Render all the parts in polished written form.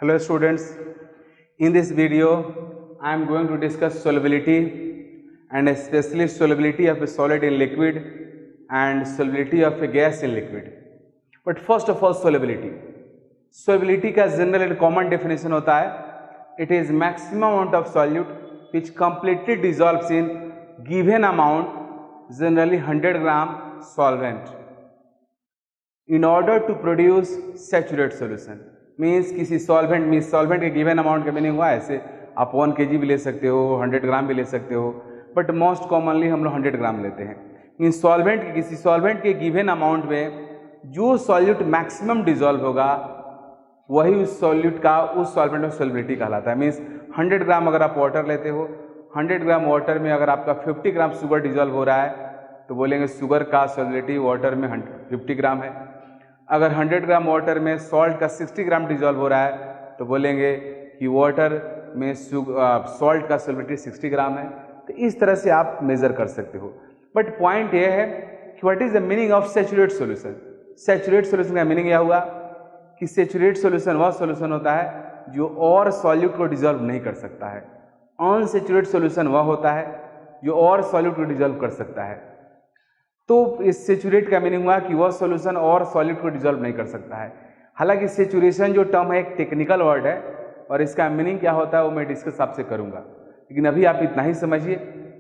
Hello students, in this video I am going to discuss solubility and especially solubility of a solid in liquid and solubility of a gas in liquid. But first of all solubility. Solubility का general and common definition होता है, it is maximum amount of solute which completely dissolves in given amount, generally 100 gram solvent, in order to produce saturated solution. Means किसी solvent के given amount का meaning हुआ ऐसे आप 1 kg भी ले सकते हो, 100 ग्राम भी ले सकते हो, बट मोस्ट कॉमनली हम लोग 100 ग्राम लेते हैं. मीन्स किसी सॉल्वेंट के गिवन अमाउंट में जो सॉल्यूट मैक्सिमम डिजॉल्व होगा वही उस सॉल्वेंट ऑफ सॉल्युबिलिटी कहलाता है. मीन्स 100 ग्राम अगर आप वाटर लेते हो, 100 ग्राम वाटर में अगर आपका 50 ग्राम शुगर डिजॉल्व हो रहा है तो बोलेंगे शुगर का सॉल्युबिलिटी वाटर में 50 ग्राम है. अगर 100 ग्राम वाटर में सॉल्ट का 60 ग्राम डिजॉल्व हो रहा है तो बोलेंगे कि वाटर में सॉल्ट का सॉल्युबिलिटी 60 ग्राम है. तो इस तरह से आप मेज़र कर सकते हो. बट पॉइंट ये है कि what is the meaning of saturate solution. Saturate solution का मीनिंग यह हुआ कि सैचुरेट सॉल्यूशन वह सॉल्यूशन होता है जो और सॉल्यूट को डिजॉल्व नहीं कर सकता है. अनसैचुरेट सॉल्यूशन वह होता है जो और सॉल्यूट को डिजॉल्व कर सकता है. तो इस सैचुरेट का मीनिंग हुआ कि वह सॉल्यूशन और सॉल्यूट को डिजॉल्व नहीं कर सकता है. हालांकि सैचुरेशन जो टर्म है एक टेक्निकल वर्ड है और इसका मीनिंग क्या होता है वो मैं डिस्कस आपसे करूंगा. लेकिन अभी आप इतना ही समझिए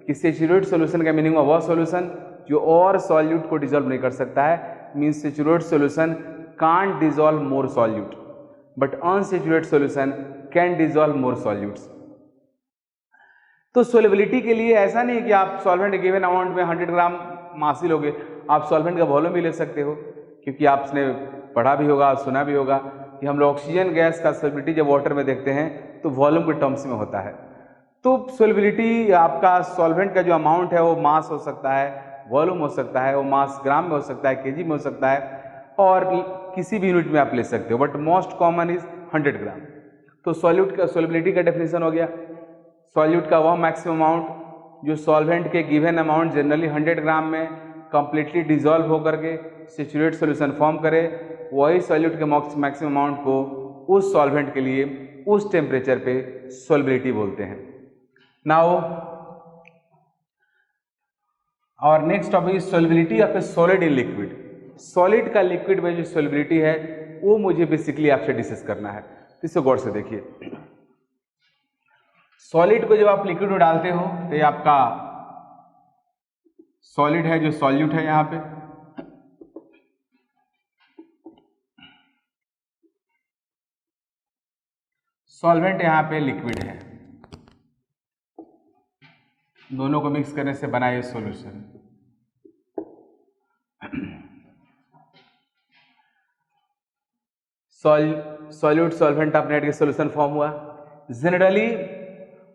कि सैचुरेट सॉल्यूशन का मीनिंग हुआ वह सॉल्यूशन जो और सॉल्यूट को डिजॉल्व नहीं कर सकता है. Means saturate solution can't dissolve more solute but unsaturate solution can dissolve more solutes. तो सोलेबिलिटी के लिए ऐसा नहीं कि आप सॉल्वेंट गिवन अमाउंट में 100 ग्राम मास ही लोगे, आप सॉल्वेंट का वॉल्यूम भी ले सकते हो. क्योंकि आपने पढ़ा भी होगा, सुना भी होगा कि हम लोग ऑक्सीजन गैस का सोलेबिलिटी जब वाटर में देखते हैं तो वॉल्यूम के टर्म्स में होता है. तो सोलेबिलिटी आपका सॉल्वेंट का जो अमाउंट है वो मास हो सकता है, वॉल्यूम हो सकता है, वो मास ग्राम में हो सकता है, केजी में हो सकता है और किसी भी यूनिट में आप ले सकते हो. बट मोस्ट कॉमन इज 100 ग्राम. तो सॉल्यूट का सोलेबिलिटी का डेफिनेशन हो गया. सॉल्यूट का वह मैक्सिमम अमाउंट जो सॉल्वेंट के गिवन अमाउंट जनरली 100 ग्राम में कंप्लीटली डिजॉल्व होकर के सैचुरेट सॉल्यूशन फॉर्म करे, वही सॉल्यूट के मैक्सिमम अमाउंट को उस सॉल्वेंट के लिए उस टेम्परेचर पे सॉल्युबिलिटी बोलते हैं. नाउ और next topic is solubility of a solid in liquid. Solid का लिक्विड में जो सॉल्युबिलिटी है वो मुझे बेसिकली आपसे डिस्कस करना है. इसको गौर से देखिए. सॉलिड को जब आप लिक्विड में डालते हो तो ये आपका सॉलिड है जो सॉल्यूट है, यहां पे सॉल्वेंट यहां पे लिक्विड है. दोनों को मिक्स करने से बना ये सॉल्यूशन. सॉल्यूट सॉल्वेंट अपने के सॉल्यूशन फॉर्म हुआ. जनरली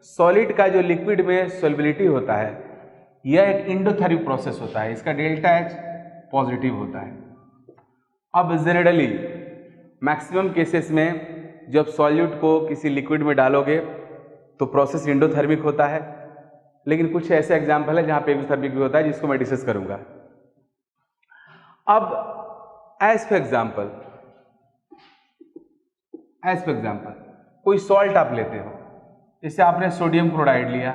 सॉलिड का जो लिक्विड में सॉल्युबिलिटी होता है यह एक एंडोथर्मिक प्रोसेस होता है. इसका डेल्टा H पॉजिटिव होता है. अब जनरली मैक्सिमम केसेस में जब सॉल्यूट को किसी लिक्विड में डालोगे तो प्रोसेस एंडोथर्मिक होता है. लेकिन कुछ ऐसे एग्जाम्पल है जहां पे एक्सोथर्मिक भी होता है जिसको मैं डिस्कस करूंगा. अब एज फॉर एग्जाम्पल कोई सॉल्ट आप लेते हो. जैसे आपने सोडियम क्लोराइड लिया,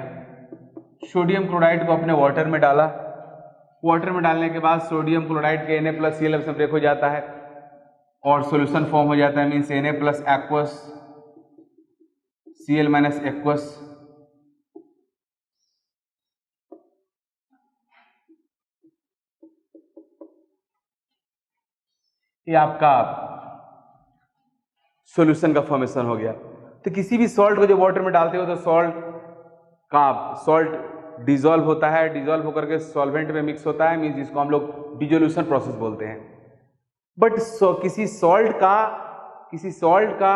सोडियम क्लोराइड को अपने वाटर में डाला. वाटर में डालने के बाद सोडियम क्लोराइड के Na+Cl से ब्रेक हो जाता है और सॉल्यूशन फॉर्म हो जाता है. Means Na+ aqueous, Cl- aqueous. ये आपका सॉल्यूशन का फॉर्मेशन हो गया. तो किसी भी सॉल्ट को जब वाटर में डालते हो तो सॉल्ट डिजॉल्व होता है. डिजॉल्व होकर के सॉल्वेंट में मिक्स होता है. मीन्स जिसको हम लोग डिजोल्यूशन प्रोसेस बोलते हैं. बट किसी सॉल्ट का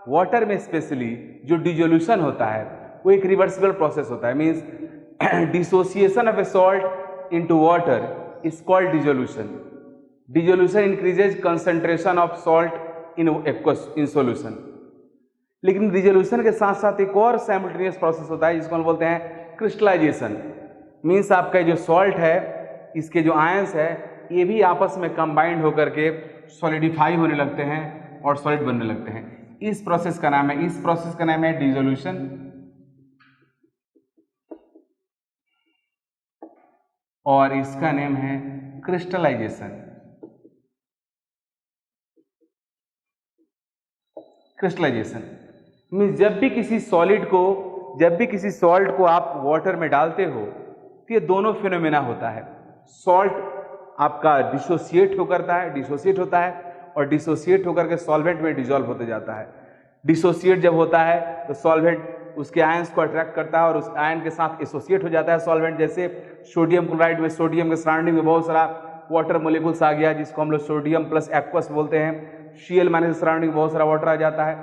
वाटर में स्पेशली जो डिजोल्यूशन होता है वो एक रिवर्सिबल प्रोसेस होता है. Means dissociation of A salt into water is called dissolution. Dissolution increases concentration of salt in solution. लेकिन डिजोल्यूशन के साथ साथ एक और साइमल्टेनियस प्रोसेस होता है जिसको हम बोलते हैं क्रिस्टलाइजेशन. मीन्स आपका जो सॉल्ट है इसके जो आयंस है ये भी आपस में कंबाइंड होकर के सॉलिडिफाई होने लगते हैं और सॉलिड बनने लगते हैं. इस प्रोसेस का नाम है डिसोल्यूशन, और इसका नेम है क्रिस्टलाइजेशन। क्रिस्टलाइजेशन मीन्स जब भी किसी सॉल्ट को आप वाटर में डालते हो तो ये दोनों फिनोमेना होता है। सॉल्ट आपका डिसोसिएट होता है और डिसोसिएट होकर के सॉल्वेंट में डिसॉल्व होते जाता है। डिसोसिएट जब होता है तो सॉल्वेंट उसके आयंस को अट्रैक्ट करता है और उस आयन के साथ एसोसिएट हो जाता है सॉल्वेंट। जैसे सोडियम क्लोराइड में सोडियम के सराउंडिंग में बहुत सारा वाटर मोलिकुल्स आ गया जिसको हम लोग सोडियम प्लस एक्वस बोलते हैं। Cl माइनस के सराउंडिंग बहुत सारा वाटर आ जाता है।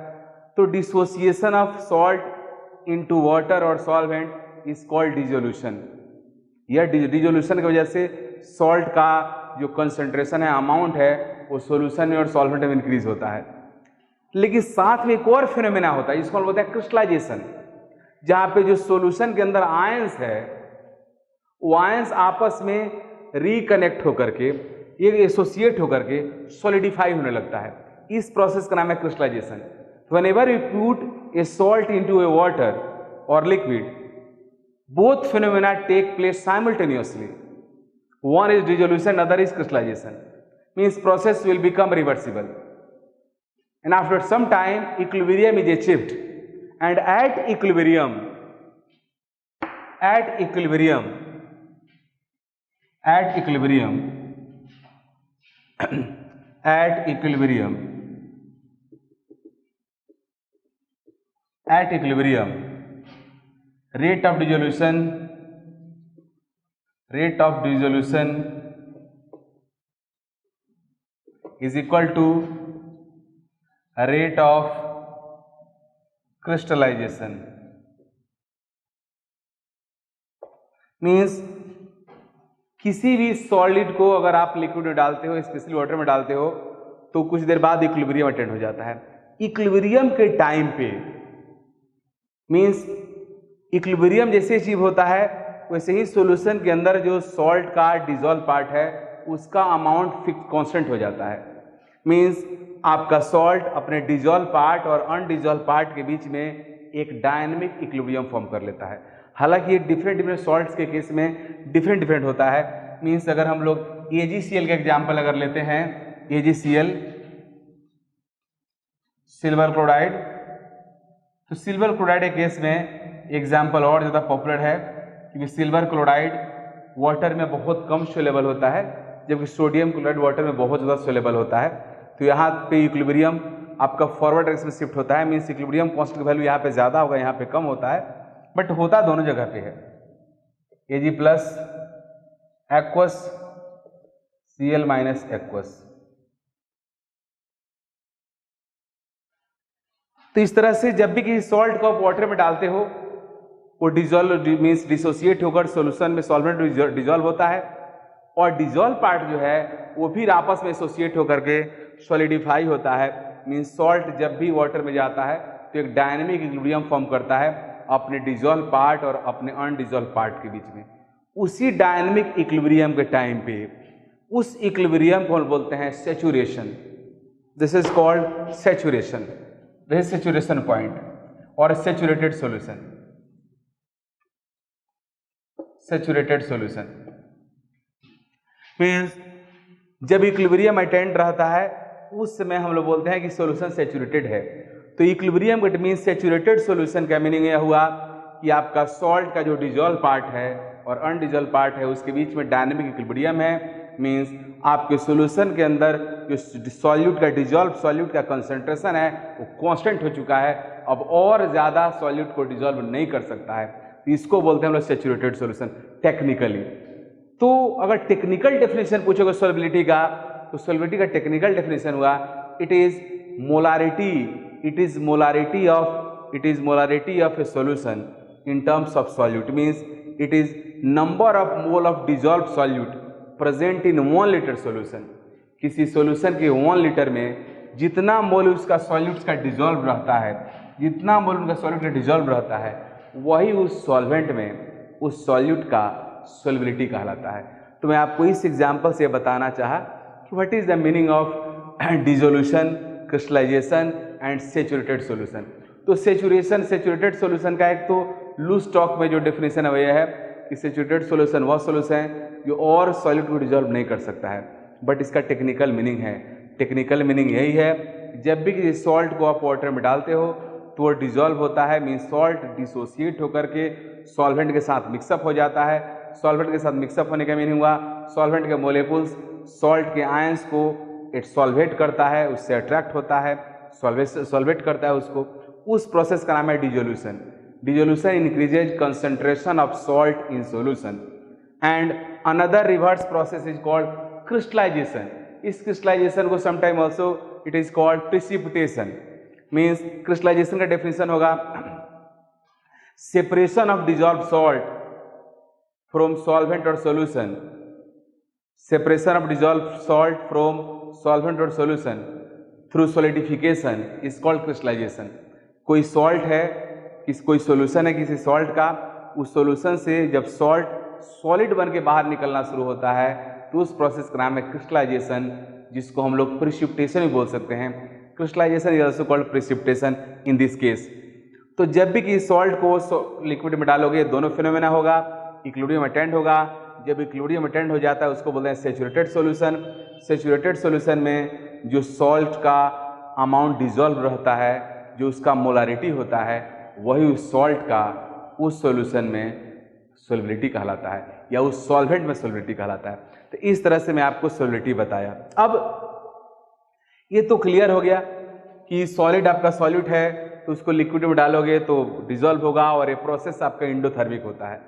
तो dissociation of salt into water और सॉल्वेंट इज कॉल्ड डिसोल्यूशन। यह डिसोल्यूशन की वजह से सॉल्ट का जो कंसंट्रेशन है, अमाउंट है, वो सोल्यूशन में और सॉल्वेंट में इंक्रीज होता है। लेकिन साथ में एक और फिनोमेना होता है जिसको हम बोलते हैं क्रिस्टलाइजेशन, जहां पे जो सोल्यूशन के अंदर आयंस है वो आयंस आपस में रिकनेक्ट होकर के, ये एसोसिएट होकर के सॉलिडिफाई होने लगता है। इस प्रोसेस का नाम है crystallization. Whenever you put a salt into a water और liquid, both phenomena take place simultaneously. One is dissolution, other is crystallization. Means process will become reversible, and after some time equilibrium is achieved, and at equilibrium rate of dissolution is equal to rate of crystallization. Means किसी भी solid को अगर आप liquid में डालते हो, specially water में डालते हो, तो कुछ देर बाद इक्विलिब्रियम अटेंड हो जाता है। इक्विलिब्रियम के टाइम पे मीन्स इक्विलिब्रियम जैसे अचीव होता है वैसे ही सॉल्यूशन के अंदर जो सॉल्ट का डिसॉल्व पार्ट है उसका अमाउंट फिक्स कांस्टेंट हो जाता है। मीन्स आपका सॉल्ट अपने डिसॉल्व पार्ट और अनडिसॉल्व पार्ट के बीच में एक डायनेमिक इक्विलिब्रियम फॉर्म कर लेता है। हालांकि ये डिफरेंट सॉल्ट्स के केस में डिफरेंट होता है। मीन्स अगर हम लोग AgCl का एग्जाम्पल अगर लेते हैं, AgCl सिल्वर क्लोराइड, तो सिल्वर क्लोराइड के केस में एग्जाम्पल और ज़्यादा पॉपुलर है क्योंकि सिल्वर क्लोराइड वाटर में बहुत कम सोलेबल होता है, जबकि सोडियम क्लोराइड वाटर में बहुत ज़्यादा सोलेबल होता है। तो यहाँ पे इक्विलिब्रियम आपका फॉरवर्ड डायरेक्शन में शिफ्ट होता है। मीन्स इक्विलिब्रियम कांस्टेंट की वैल्यू यहाँ पे ज़्यादा होगा, यहाँ पे कम होता है, बट होता दोनों जगह पे है। Ag plus aqueous, Cl minus aqueous. तो इस तरह से जब भी किसी सॉल्ट को आप वाटर में डालते हो वो डिसॉल्व मीन्स डिसोसिएट होकर सॉल्यूशन में सॉल्वेंट डिसॉल्व होता है, और डिसॉल्व पार्ट जो है वो फिर आपस में एसोसिएट होकर के सॉलिडिफाई होता है। मीन्स सॉल्ट जब भी वाटर में जाता है तो एक डायनेमिक इक्विलिब्रियम फॉर्म करता है अपने डिसॉल्व पार्ट और अपने अनडिसॉल्व पार्ट के बीच में। उसी डायनेमिक इक्विलिब्रियम के टाइम पे उस इक्विलिब्रियम को बोलते हैं saturation. This is called saturation, this saturation point और saturated solution. Saturated solution means जब इक्विलिब्रियम अटेंड रहता है उस समय हम लोग बोलते हैं कि सॉल्यूशन सैचुरेटेड है। तो इक्विलिब्रियम का मीन्स सैचुरेटेड सॉल्यूशन का मीनिंग यह हुआ कि आपका सॉल्ट का जो डिसॉल्व पार्ट है और अनडिसॉल्व पार्ट है उसके बीच में डायनेमिक इक्विलिब्रियम है। मीन्स आपके सॉल्यूशन के अंदर जो सॉल्यूट का डिसॉल्व सॉल्यूट का कंसंट्रेशन है वो कांस्टेंट हो चुका है, अब और ज़्यादा सॉल्यूट को डिसॉल्व नहीं कर सकता है। इसको बोलते हैं हम लोग सैचुरेटेड सॉल्यूशन टेक्निकली। तो अगर टेक्निकल डेफिनेशन पूछोगे सॉल्युबिलिटी का, तो सॉल्युबिलिटी का टेक्निकल डेफिनेशन हुआ it is molarity of A solution in terms of solute. Means it is number of mole of dissolve solute present in 1 litre solution. किसी solution के 1 litre में जितना मोल उसका सॉल्यूट्स का डिसॉल्व रहता है, जितना मोल उनका सॉल्यूट का डिसॉल्व रहता है, वही उस सॉल्वेंट में उस सॉल्यूट का सॉल्युबिलिटी कहलाता है। तो मैं आपको इस एग्जांपल से बताना चाहा कि what is the meaning of dissolution, crystallization and saturated solution. तो सेचुरेटेड सॉल्यूशन का एक तो लूज टॉक में जो डेफिनेशन है वो यह है कि सेचुरेटेड सॉल्यूशन वह सॉल्यूशन है जो और सॉलिड को डिजॉल्व नहीं कर सकता है। बट इसका टेक्निकल मीनिंग है, टेक्निकल मीनिंग यही है जब भी किसी सॉल्ट को आप वाटर में डालते हो तो वो डिजॉल्व होता है, मीन सॉल्ट डिसोसिएट होकर के सॉल्वेंट के साथ मिक्सअप हो जाता है। सॉल्वेंट के साथ मिक्सअप होने का मीनिंग हुआ सॉल्वेंट के मोलेकुल्स सॉल्ट के आयंस को इट सॉल्वेट करता है, उससे अट्रैक्ट होता है, सॉल्वेट करता है उसको। उस प्रोसेस का नाम है dissolution. Dissolution increases concentration of salt in solution and another reverse process is called crystallization. इस क्रिस्टलाइजेशन को sometime also it is called precipitation. Means crystallization का डेफिनेशन होगा separation of dissolve salt from solvent और solution, separation of dissolve salt from solvent और solution through solidification is called crystallization. कोई salt है, कोई solution है किसी सॉल्ट का, उस सॉल्यूशन से जब सॉल्ट सॉलिड बन के बाहर निकलना शुरू होता है तो उस प्रोसेस का नाम है क्रिस्टलाइजेशन, जिसको हम लोग प्रिसिपिटेशन भी बोल सकते हैं। Crystallization is also called precipitation in this case. तो जब भी किसी सॉल्ट को लिक्विड में डालोगे दोनों फिनोमेना होगा, इक्विलिब्रियम अटेंड होगा। जब इक्विलिब्रियम अटेंड हो जाता है उसको बोलते हैं सेचुरेटेड सॉल्यूशन। सेचुरेटेड सॉल्यूशन में जो सॉल्ट का अमाउंट डिजॉल्व रहता है, जो उसका मोलारिटी होता है, वही उस सॉल्ट का उस सॉल्यूशन में सॉल्युबिलिटी कहलाता है या उस सॉल्वेंट में सॉल्युबिलिटी कहलाता है। तो इस तरह से मैं आपको सॉल्युबिलिटी बताया। अब ये तो क्लियर हो गया कि सॉलिड आपका सॉल्यूट है तो उसको लिक्विड में डालोगे तो डिजॉल्व होगा और ये प्रोसेस आपका इंडोथर्मिक होता है।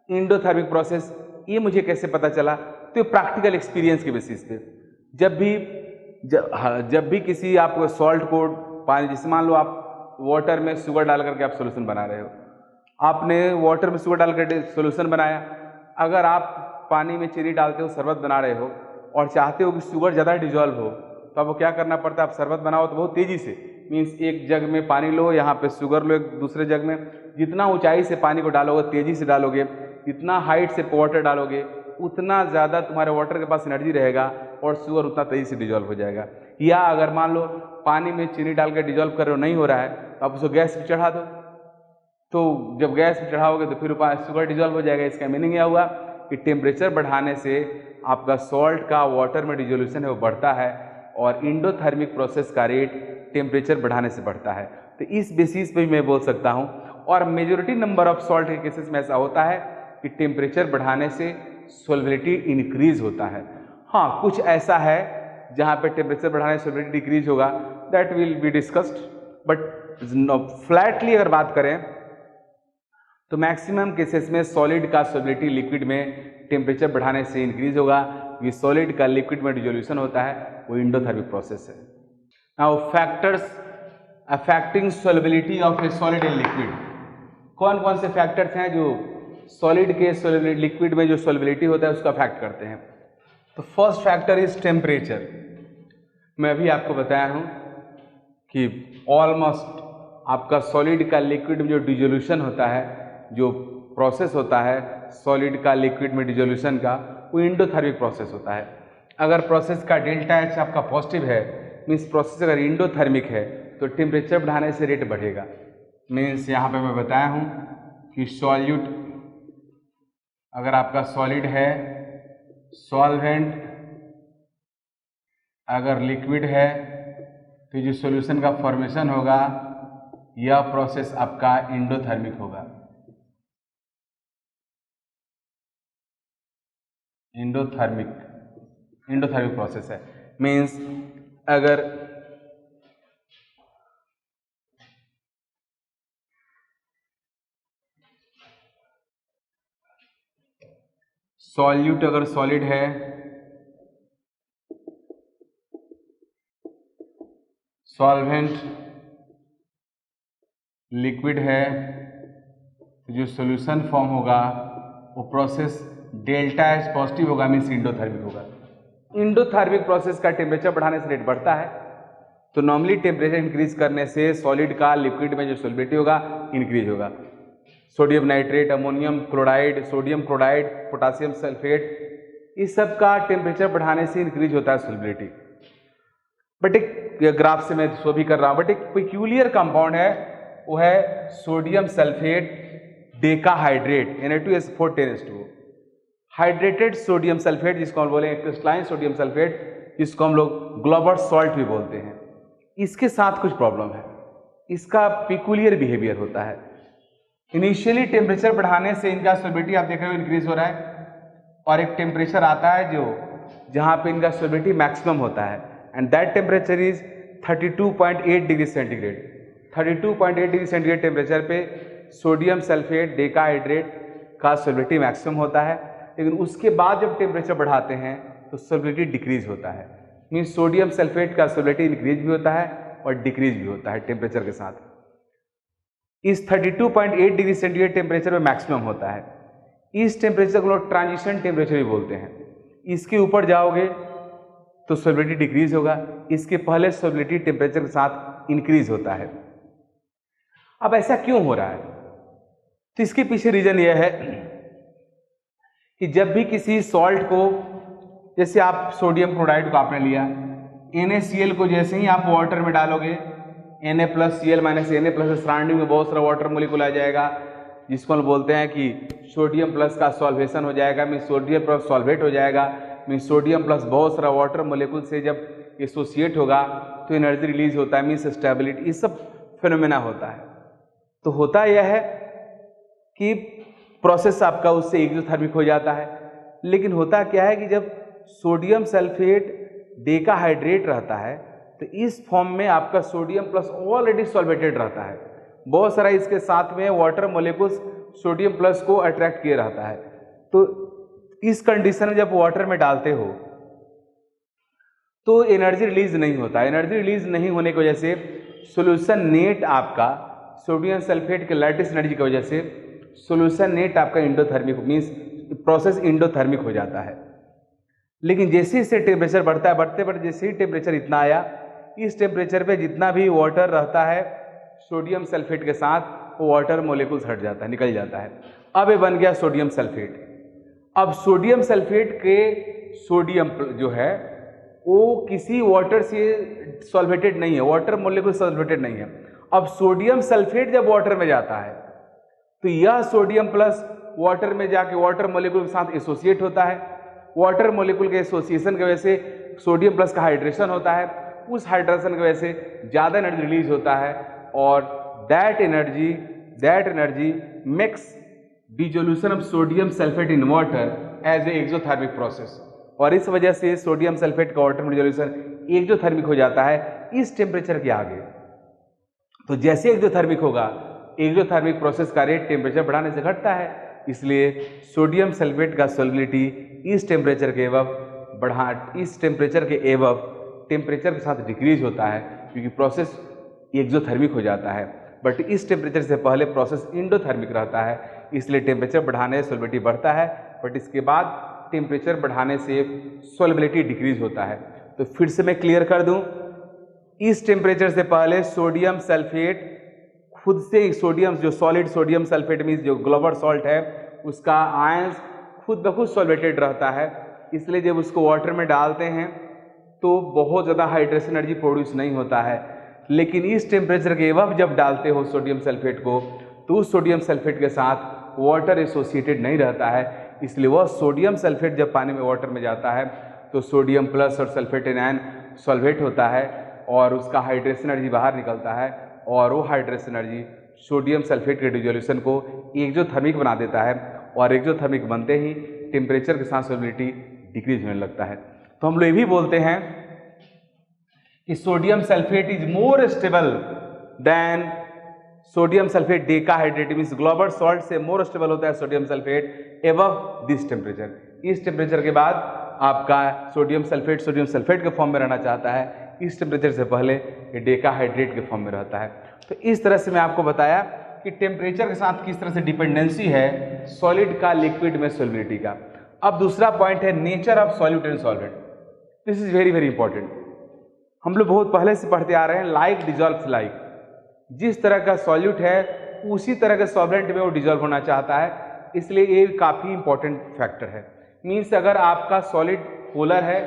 इंडोथर्मिक प्रोसेस ये मुझे कैसे पता चला? तो ये प्रैक्टिकल एक्सपीरियंस के बेसिस पे जब भी किसी आप सॉल्ट को पानी, जैसे मान लो आप वाटर में शुगर डाल करके आप सोल्यूशन बना रहे हो, आपने वाटर में शुगर डाल करके सोल्यूशन बनाया। अगर आप पानी में चीनी डालते हो, शरबत बना रहे हो और चाहते हो कि शुगर ज़्यादा डिजॉल्व हो, तो आपको क्या करना पड़ता है? आप शरबत बनाओ तो बहुत तेज़ी से, मीन्स एक जग में पानी लो, यहाँ पे शुगर लो एक दूसरे जग में, जितना ऊंचाई से पानी को डालोगे, तेज़ी से डालोगे, जितना हाइट से वाटर डालोगे, उतना ज़्यादा तुम्हारे वाटर के पास एनर्जी रहेगा और शुगर उतना तेज़ी से डिजॉल्व हो जाएगा। या अगर मान लो पानी में चीनी डाल के डिजॉल्व कर रहे हो, नहीं हो रहा है, तो आप उसको गैस पर चढ़ा दो, तो जब गैस पर चढ़ाओगे तो फिर शुगर डिजॉल्व हो जाएगा। इसका मीनिंग यह हुआ कि टेम्परेचर बढ़ाने से आपका सॉल्ट का वाटर में डिजोल्यूशन है वो बढ़ता है और इंडोथर्मिक प्रोसेस का रेट टेम्परेचर बढ़ाने से बढ़ता है। तो इस बेसिस पे मैं बोल सकता हूँ। और मेजॉरिटी नंबर ऑफ सॉल्ट के केसेस में ऐसा होता है कि टेम्परेचर बढ़ाने से सॉल्युबिलिटी इंक्रीज होता है। हाँ, कुछ ऐसा है जहाँ पे टेम्परेचर बढ़ाने से सॉल्युबिलिटी डिक्रीज होगा, that will be discussed. But Flatley अगर बात करें तो मैक्सिमम केसेस में सॉलिड का सॉल्युबिलिटी लिक्विड में टेम्परेचर बढ़ाने से इंक्रीज होगा। ये सॉलिड का लिक्विड में डिसोल्यूशन होता है, वो इंडोथर्मिक प्रोसेस है। Now factors affecting solubility of a solid in liquid. कौन कौन से फैक्टर्स हैं जो सॉलिड के लिक्विड में जो सॉल्युबिलिटी होता है उसको अफेक्ट करते हैं? तो फर्स्ट फैक्टर इज टेम्परेचर। मैं अभी आपको बताया हूँ कि ऑलमोस्ट आपका सॉलिड का लिक्विड में जो डिसोल्यूशन होता है, जो प्रोसेस होता है सॉलिड का लिक्विड में डिसोल्यूशन का, वो इंडोथर्मिक प्रोसेस होता है। अगर प्रोसेस का डेल्टा एच आपका पॉजिटिव है, मीन्स प्रोसेस अगर इंडोथर्मिक है, तो टेम्परेचर बढ़ाने से रेट बढ़ेगा। मीन्स यहाँ पे मैं बताया हूँ कि सॉल्यूट अगर आपका सॉलिड है, सॉल्वेंट अगर लिक्विड है, तो जो सॉल्यूशन का फॉर्मेशन होगा यह प्रोसेस आपका इंडोथर्मिक होगा। इंडोथर्मिक प्रोसेस है। मीन्स अगर सॉल्यूट अगर सॉलिड है, सॉल्वेंट लिक्विड है, तो जो सॉल्यूशन फॉर्म होगा वो प्रोसेस डेल्टा एच पॉजिटिव होगा, मीन्स इंडोथर्मिक होगा। इंडोथर्मिक प्रोसेस का टेम्परेचर बढ़ाने से रेट बढ़ता है। तो नॉर्मली टेम्परेचर इंक्रीज करने से सॉलिड का लिक्विड में जो सॉल्युबिलिटी होगा इंक्रीज होगा। Sodium nitrate, ammonium chloride, sodium chloride, potassium sulphate, इस सब का टेम्परेचर बढ़ाने से इंक्रीज होता है सॉल्युबिलिटी। बट एक ये ग्राफ से मैं शो भी कर रहा हूँ, बट एक पेक्यूलियर कंपाउंड है, वो है sodium sulphate decahydrate Na2S4 10S2। Hydrated sodium sulphate जिसको हम बोले क्रिस्टलाइन सोडियम सल्फेट, जिसको हम लोग ग्लोबल सॉल्ट भी बोलते हैं। इसके साथ कुछ प्रॉब्लम है, इसका पेक्यूलियर बिहेवियर होता है। इनिशियली टेम्परेचर बढ़ाने से इनका सॉल्युबिलिटी आप देख रहे हो इंक्रीज हो रहा है, और एक टेम्परेचर आता है जो जहाँ पे इनका सॉल्युबिलिटी मैक्सिमम होता है, and that temperature is 32.8 degree centigrade. 32.8 degree centigrade temperature पे सोडियम सल्फेट डेकाहाइड्रेट का सॉल्युबिलिटी मैक्सिमम होता है, लेकिन उसके बाद जब टेम्परेचर बढ़ाते हैं तो सॉल्युबिलिटी डिक्रीज होता है। मीन्स सोडियम सल्फेट का सॉल्युबिलिटी इंक्रीज भी होता है और डिक्रीज भी होता है टेम्परेचर के साथ। इस 32.8 डिग्री सेंटीग्रेड टेम्परेचर में मैक्सिमम होता है। इस टेम्परेचर को लोग ट्रांजिशन टेम्परेचर भी बोलते हैं। इसके ऊपर जाओगे तो सॉल्युबिलिटी डिक्रीज होगा, इसके पहले सॉल्युबिलिटी टेम्परेचर के साथ इंक्रीज होता है। अब ऐसा क्यों हो रहा है? तो इसके पीछे रीजन यह है कि जब भी किसी सॉल्ट को, जैसे आप सोडियम क्लोराइड को आपने लिया, NaCl को जैसे ही आप वाटर में डालोगे, Na+Cl Na+ सराउंडिंग में बहुत सारा वाटर मोलिकुल आ जाएगा, जिसको हम बोलते हैं कि सोडियम प्लस का सॉल्वेशन हो जाएगा, मीन सोडियम प्लस सॉल्वेट हो जाएगा, मीन सोडियम प्लस बहुत सारा वाटर मोलिकुल से जब एसोसिएट होगा तो एनर्जी रिलीज होता है, मीन्स स्टेबिलिटी, ये सब फिनोमेना होता है। तो होता यह है कि प्रोसेस आपका उससे एक्सोथर्मिक हो जाता है। लेकिन होता क्या है कि जब सोडियम सल्फेट डेकाहाइड्रेट रहता है तो इस फॉर्म में आपका सोडियम प्लस ऑलरेडी सॉल्वेटेड रहता है, बहुत सारा इसके साथ में वाटर मोलिकुल्स सोडियम प्लस को अट्रैक्ट किए रहता है। तो इस कंडीशन में जब वाटर में डालते हो तो एनर्जी रिलीज नहीं होता। एनर्जी रिलीज नहीं होने की वजह से सोल्यूशन नेट आपका सोडियम सल्फेट के लैटिस एनर्जी की वजह से सोल्यूशन नेट आपका इंडोथर्मिक मीन्स प्रोसेस इंडोथर्मिक हो जाता है। लेकिन जैसे इससे टेम्परेचर बढ़ता है, बढ़ते बढ़ते जैसे ही टेम्परेचर इतना आया, इस टेम्परेचर पे जितना भी वाटर रहता है सोडियम सल्फेट के साथ, वो वाटर मोलिकुल्स हट जाता है, निकल जाता है। अब ये बन गया सोडियम सल्फेट। अब सोडियम सल्फेट के सोडियम जो है वो किसी वाटर से सॉल्वेटेड नहीं है, वाटर मोलिकुल सॉल्वेटेड नहीं है। अब सोडियम सल्फेट जब वाटर में जाता है तो यह सोडियम प्लस वाटर में जाके वाटर मोलिकुल के साथ एसोसिएट होता है। वाटर मोलिकुल के एसोसिएशन की वजह से सोडियम प्लस का हाइड्रेशन होता है, उस हाइड्रेशन की वजह से ज़्यादा एनर्जी रिलीज होता है, और that energy makes dissolution of sodium sulphate in water as a exothermic process. और इस वजह से सोडियम सल्फेट का वाटर में डिसोल्यूशन एक्सोथर्मिक हो जाता है इस टेम्परेचर के आगे। तो जैसे एक्सोथर्मिक होगा, एक्सोथर्मिक प्रोसेस का रेट टेम्परेचर बढ़ाने से घटता है, इसलिए सोडियम सल्फेट का सॉल्युबिलिटी इस टेम्परेचर के एवब टेम्परेचर के साथ डिक्रीज होता है, क्योंकि प्रोसेस एक्सोथर्मिक हो जाता है। बट इस टेम्परेचर से पहले प्रोसेस इंडोथर्मिक रहता है, इसलिए टेम्परेचर बढ़ाने से सॉल्युबिलिटी बढ़ता है, बट इसके बाद टेम्परेचर बढ़ाने से सॉल्युबिलिटी डिक्रीज होता है। तो फिर से मैं क्लियर कर दूं, इस टेम्परेचर से पहले सोडियम सल्फेट खुद से सोडियम जो सॉलिड सोडियम सल्फेट मीन्स जो ग्लोबल सॉल्ट है उसका आयंस खुद ब खुद सॉल्वेटेड रहता है, इसलिए जब उसको वाटर में डालते हैं तो बहुत ज़्यादा हाइड्रेशन एनर्जी प्रोड्यूस नहीं होता है। लेकिन इस टेम्परेचर के एवब जब डालते हो सोडियम सल्फेट को तो उस सोडियम सल्फेट के साथ वाटर एसोसिएटेड नहीं रहता है, इसलिए वह सोडियम सल्फेट जब पानी में वाटर में जाता है तो सोडियम प्लस और सल्फेट एनायन सॉल्वेट होता है और उसका हाइड्रेशन एनर्जी बाहर निकलता है, और वो हाइड्रेशन एनर्जी सोडियम सल्फेट के डिसोल्यूशन को एक्सोथर्मिक बना देता है, और एक्सोथर्मिक बनते ही टेम्परेचर के साथ सॉल्युबिलिटी डिक्रीज होने लगता है। तो हम लोग ये भी बोलते हैं कि sodium sulphate is more stable then sodium sulphate decahydrate, means global salt से मोर स्टेबल होता है sodium sulphate above this temperature. इस टेम्परेचर के बाद आपका सोडियम सल्फेट के फॉर्म में रहना चाहता है, इस टेम्परेचर से पहले ये डेकाहाइड्रेट के फॉर्म में रहता है। तो इस तरह से मैं आपको बताया कि टेम्परेचर के साथ किस तरह से डिपेंडेंसी है सॉलिड का लिक्विड में सॉल्युबिलिटी का। अब दूसरा पॉइंट है nature of solute and solvent. This is very very important. हम लोग बहुत पहले से पढ़ते आ रहे हैं लाइक डिजॉल्व्स लाइक, जिस तरह का सॉल्यूट है उसी तरह के सॉल्वेंट में वो डिजॉल्व होना चाहता है, इसलिए ये काफ़ी इंपॉर्टेंट फैक्टर है। मीन्स अगर आपका सॉलिड पोलर है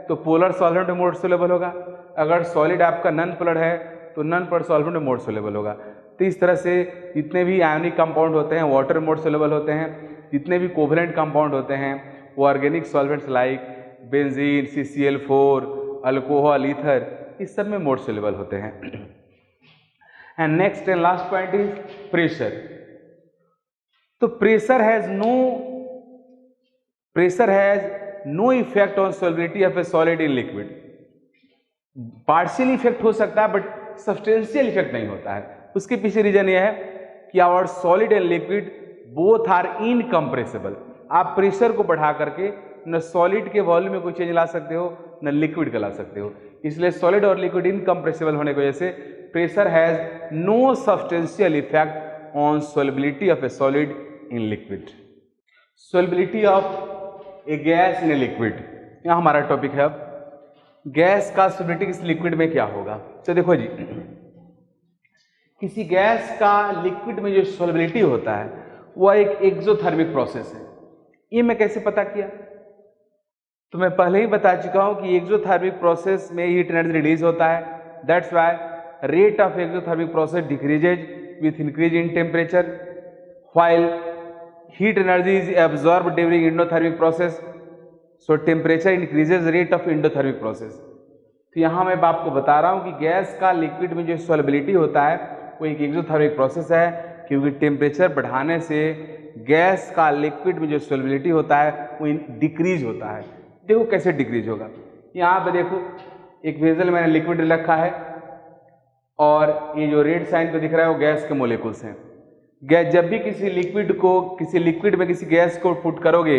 तो पोलर सॉल्वेंट में मोर सोल्यूबल होगा, अगर सॉलिड आपका नॉन पोलर है तो नॉन पोलर सॉल्वेंट में मोड सोलेबल होगा। तो इस तरह से जितने भी आयनिक कंपाउंड होते हैं वाटर मोड सोलेबल होते हैं, जितने भी कोवेलेंट कंपाउंड होते हैं वो organic solvents like benzene, CCl4, alcohol, ether, इस सब में मोड सोलेबल होते हैं। And next and last point is pressure. तो pressure has no effect on solubility of a solid in liquid. Partial effect हो सकता है बट सब्सटेंशियल इफेक्ट नहीं होता है। उसके पीछे रीजन यह है कि our solid and liquid both are incompressible. आप प्रेशर को बढ़ा करके न सॉलिड के वॉल्यूम में कोई चेंज ला सकते हो न लिक्विड का ला सकते हो, इसलिए सॉलिड और लिक्विड इनकम्प्रेसिबल होने की वजह से pressure has no substantial effect on solubility of a solid in liquid. Solubility of a gas in a liquid, यहाँ हमारा टॉपिक है। अब गैस का सॉल्युबिलिटी किसी लिक्विड में क्या होगा। तो देखो जी, किसी गैस का लिक्विड में जो सॉल्युबिलिटी होता है वह एक एक्सोथर्मिक प्रोसेस है। ये मैं कैसे पता किया, तो मैं पहले ही बता चुका हूं कि एक्सोथर्मिक प्रोसेस में हीट एनर्जी रिलीज होता है। That's why rate of exothermic process decreases with increase in temperature while heat energy is absorb during endothermic process, so temperature increases rate of endothermic process. तो यहाँ मैं आपको बता रहा हूँ कि गैस का लिक्विड में जो सॉल्युबिलिटी होता है वो एक एक्सोथर्मिक प्रोसेस है, क्योंकि टेम्परेचर बढ़ाने से गैस का लिक्विड में जो सॉल्युबिलिटी होता है वो डिक्रीज होता है। देखो कैसे डिक्रीज होगा, यहाँ पे देखो एक वेसल मैंने लिक्विड रखा है और ये जो रेड साइन पे दिख रहा है वो गैस के मोलिकुल्स हैं। गैस जब भी किसी लिक्विड में किसी गैस को पुट करोगे,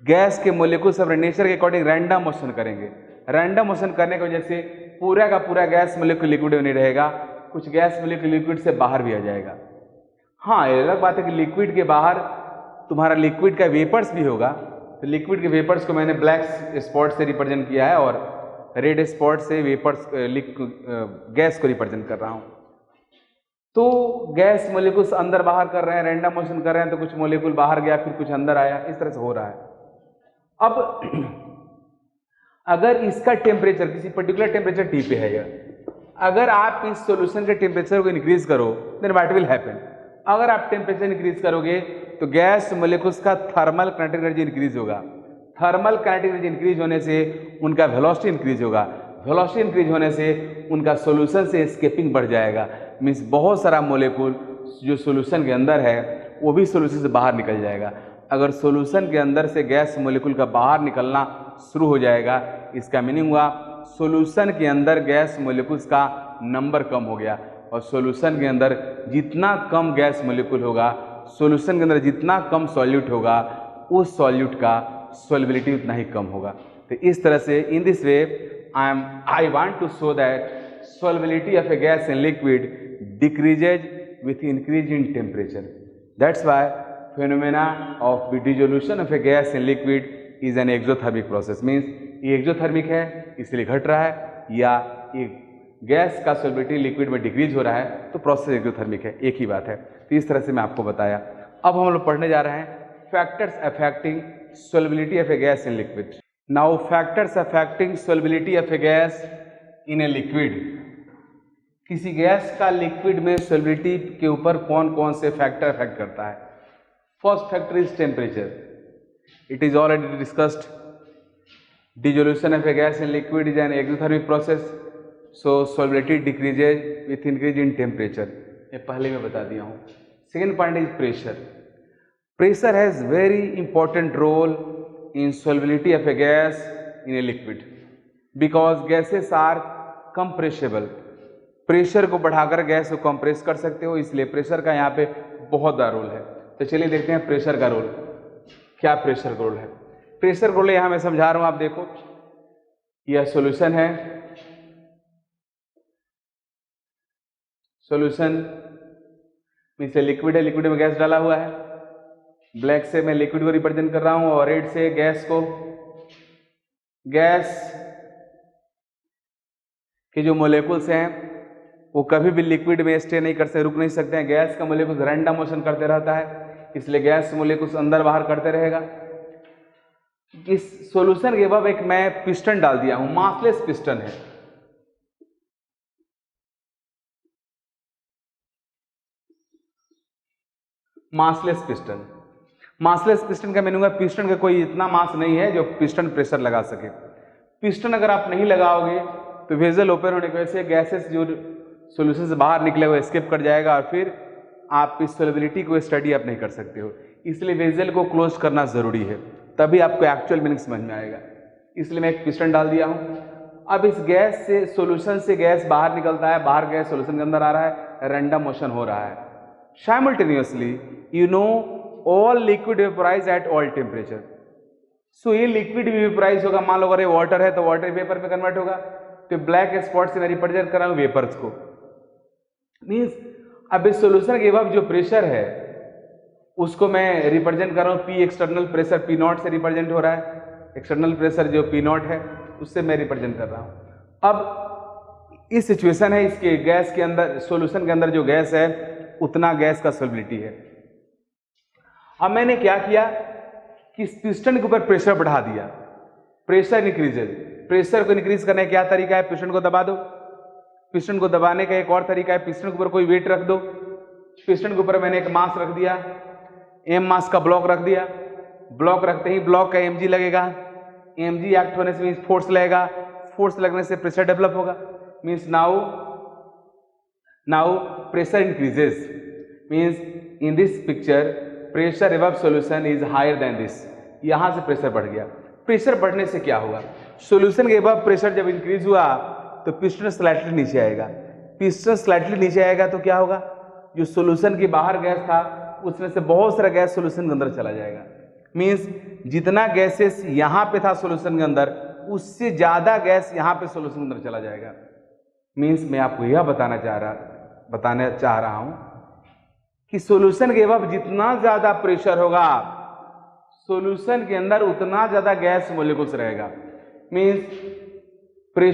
गैस के मोलिकुल्स अपने नेचर के अकॉर्डिंग रैंडम मोशन करेंगे। रैंडम मोशन करने की वजह से पूरा का पूरा गैस मोलिक्यूल लिक्विड में नहीं रहेगा, कुछ गैस मोलिक्यूल लिक्विड से बाहर भी आ जाएगा। हाँ, ये अलग बात है कि लिक्विड के बाहर तुम्हारा लिक्विड का वेपर्स भी होगा। तो लिक्विड के वेपर्स को मैंने ब्लैक स्पॉट से रिप्रेजेंट किया है और रेड स्पॉट से वेपर्स गैस को रिप्रेजेंट कर रहा हूँ। तो गैस मोलिकुल्स अंदर बाहर कर रहे हैं, रैंडम मोशन कर रहे हैं, तो कुछ मोलिकुल बाहर गया फिर कुछ अंदर आया, इस तरह से हो रहा है। अब अगर इसका टेम्परेचर किसी पर्टिकुलर टेम्परेचर T पे है, अगर आप इस सॉल्यूशन के टेम्परेचर को इंक्रीज करो देन व्हाट विल हैपन। अगर आप टेम्परेचर इंक्रीज करोगे तो गैस मोलिकुल्स का थर्मल काइनेटिक एनर्जी इंक्रीज होगा। थर्मल काइनेटिक एनर्जी इंक्रीज होने से उनका वेलोसिटी इंक्रीज होगा। वेलोसिटी इंक्रीज होने से उनका सॉल्यूशन से एस्केपिंग बढ़ जाएगा। मीन्स बहुत सारा मोलिकुल जो सॉल्यूशन के अंदर है वो भी सॉल्यूशन से बाहर निकल जाएगा। अगर सॉल्यूशन के अंदर से गैस मोलिकुल का बाहर निकलना शुरू हो जाएगा, इसका मीनिंग हुआ सॉल्यूशन के अंदर गैस मोलिकुल्स का नंबर कम हो गया। और सॉल्यूशन के अंदर जितना कम गैस मोलिकुल होगा, सॉल्यूशन के अंदर जितना कम सॉल्यूट होगा, उस सॉल्यूट का सॉल्युबिलिटी उतना ही कम होगा। तो इस तरह से in this way I want to show that solubility of a gas in liquid decreases with increase in temperature. That's why phenomena of dissolution of a gas in liquid is an exothermic process. Means ये exothermic है इसलिए घट रहा है, या एक gas का solubility liquid में डिक्रीज हो रहा है तो प्रोसेस एक्सोथर्मिक है, एक ही बात है। तो इस तरह से मैं आपको बताया। अब हम लोग पढ़ने जा रहे हैं factors affecting solubility of a gas in liquid. Now factors affecting solubility of a gas in a liquid. किसी गैस का लिक्विड में सॉल्युबिलिटी के ऊपर कौन कौन से फैक्टर अफेक्ट करता है। First factor is temperature. It is already discussed. Dissolution of a gas in liquid is an exothermic process, so solubility decreases with increase in temperature. ये पहले मैं बता दिया हूँ। Second point is pressure. Pressure has very important role in solubility of a gas in a liquid because gases are कंप्रेसेबल। Pressure को बढ़ाकर gas को compress कर सकते हो, इसलिए प्रेशर का यहाँ पे बहुत बड़ा रोल है। तो चलिए देखते हैं प्रेशर का रोल। क्या प्रेशर का रोल है? प्रेशर रोल यहाँ मैं समझा रहा हूँ, आप देखो यह सॉल्यूशन है। सॉल्यूशन में से लिक्विड है, लिक्विड में गैस डाला हुआ है। ब्लैक से मैं लिक्विड को रिप्रेजेंट कर रहा हूँ और रेड से गैस को। गैस के जो मोलेकुल्स हैं वो कभी भी लिक्विड में स्टे नहीं कर सकते, रुक नहीं सकते हैं। गैस का मोलेकुल्स रैंडम मोशन करते रहता है, इसलिए गैस मोलेकुल्स अंदर बाहर करते रहेगा। इस सॉल्यूशन के बाद एक मैं पिस्टन डाल दिया हूँ, मासलेस पिस्टन है। Massless piston. मासलेस पिस्टन का मीनिंग है पिस्टन का कोई इतना मास नहीं है जो पिस्टन प्रेशर लगा सके। पिस्टन अगर आप नहीं लगाओगे तो वेजल ओपन होने की वजह से गैसेस जो सॉल्यूशन से बाहर निकले वो एस्केप कर जाएगा और फिर आप इस सोलेबिलिटी को स्टडी आप नहीं कर सकते हो। इसलिए वेजल को क्लोज करना जरूरी है, तभी आपको एक्चुअल मीनिंग समझ में आएगा। इसलिए मैं एक पिस्टन डाल दिया हूँ। अब इस गैस से सोल्यूशन से गैस बाहर निकलता है, बाहर गैस सोल्यूशन के अंदर आ रहा है, रैंडम मोशन हो रहा है। Simultaneously you know all liquid vaporize at all temperature. So ये लिक्विड भी वेपोराइज होगा। मान लो अगर ये वाटर है तो वाटर वेपर में कन्वर्ट होगा। तो ब्लैक स्पॉट से मैं रिप्रेजेंट कर रहा हूँ वेपर्स को। मीन्स अब इस सोल्यूशन के बाद जो प्रेशर है उसको मैं रिप्रेजेंट कर रहा हूँ P external pressure P not से रिप्रेजेंट हो रहा है। एक्सटर्नल प्रेशर जो पी नॉट है उससे मैं रिप्रेजेंट कर रहा हूँ। अब इस सिचुएशन है, इसके गैस के अंदर सॉल्यूशन के अंदर जो गैस है उतना गैस का सोलिबिलिटी है। अब मैंने क्या किया कि इस पिस्टन के ऊपर प्रेशर बढ़ा दिया। प्रेशर इंक्रीजेज, प्रेशर को इंक्रीज करने का क्या तरीका है? पिस्टन को दबा दो। पिस्टन को दबाने का एक और तरीका है, पिस्टन के ऊपर कोई वेट रख दो। पिस्टन के ऊपर मैंने एक मास रख दिया, एम मास का ब्लॉक रख दिया। ब्लॉक रखते ही ब्लॉक का mg लगेगा। mg एक्ट होने से मीन्स फोर्स लगेगा, फोर्स लगने से प्रेशर डेवलप होगा। Means now pressure increases. Means in this picture pressure above solution is higher than this. यहां से प्रेशर बढ़ गया। प्रेशर बढ़ने से क्या होगा? सॉल्यूशन के एबव प्रेशर जब इंक्रीज हुआ तो पिस्टन स्लाइटली नीचे आएगा। पिस्टन स्लाइटली नीचे आएगा तो क्या होगा? जो सॉल्यूशन के बाहर गैस था उसमें से बहुत सारा गैस सॉल्यूशन के अंदर चला जाएगा। मीन्स जितना गैसेस यहां पे था सॉल्यूशन के अंदर उससे ज्यादा गैस यहां पे सॉल्यूशन के अंदर चला जाएगा। मीन्स मैं आपको यह बताना चाह रहा हूं कि सॉल्यूशन के अब जितना ज्यादा प्रेशर होगा सॉल्यूशन के अंदर उतना ज्यादा गैस मॉलिक्यूल्स रहेगा। मीन्स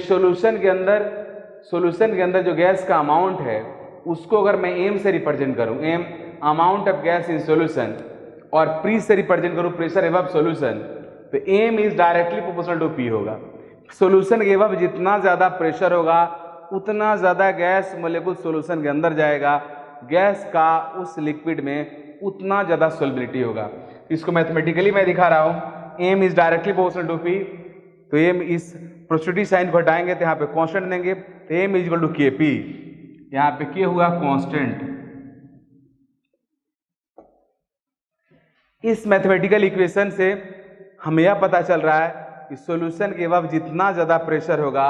सॉल्यूशन के अंदर जो गैस का अमाउंट है उसको अगर मैं एम से रिप्रेजेंट करूं, M amount of gas in solution, और प्री से रिप्रेजेंट करूं प्रेशर एबव सॉल्यूशन, तो M is directly proportional to P होगा। सॉल्यूशन के एबव जितना ज्यादा प्रेशर होगा उतना ज्यादा गैस मॉलिक्यूल सॉल्यूशन के अंदर जाएगा। गैस का उस लिक्विड में उतना ज्यादा सॉल्युबिलिटी होगा। इसको मैथमेटिकली मैं दिखा रहा हूं, M is directly proportional to P. तो एम इस प्रोस्टिट्यूटिव साइन को हटाएंगे तो यहाँ पे कांस्टेंट देंगे, तो एम इज इक्वल टू के पी। यहाँ पे के हुआ कांस्टेंट। इस मैथमेटिकल इक्वेशन से हमें यह पता चल रहा है कि सॉल्यूशन के बाद जितना ज्यादा प्रेशर होगा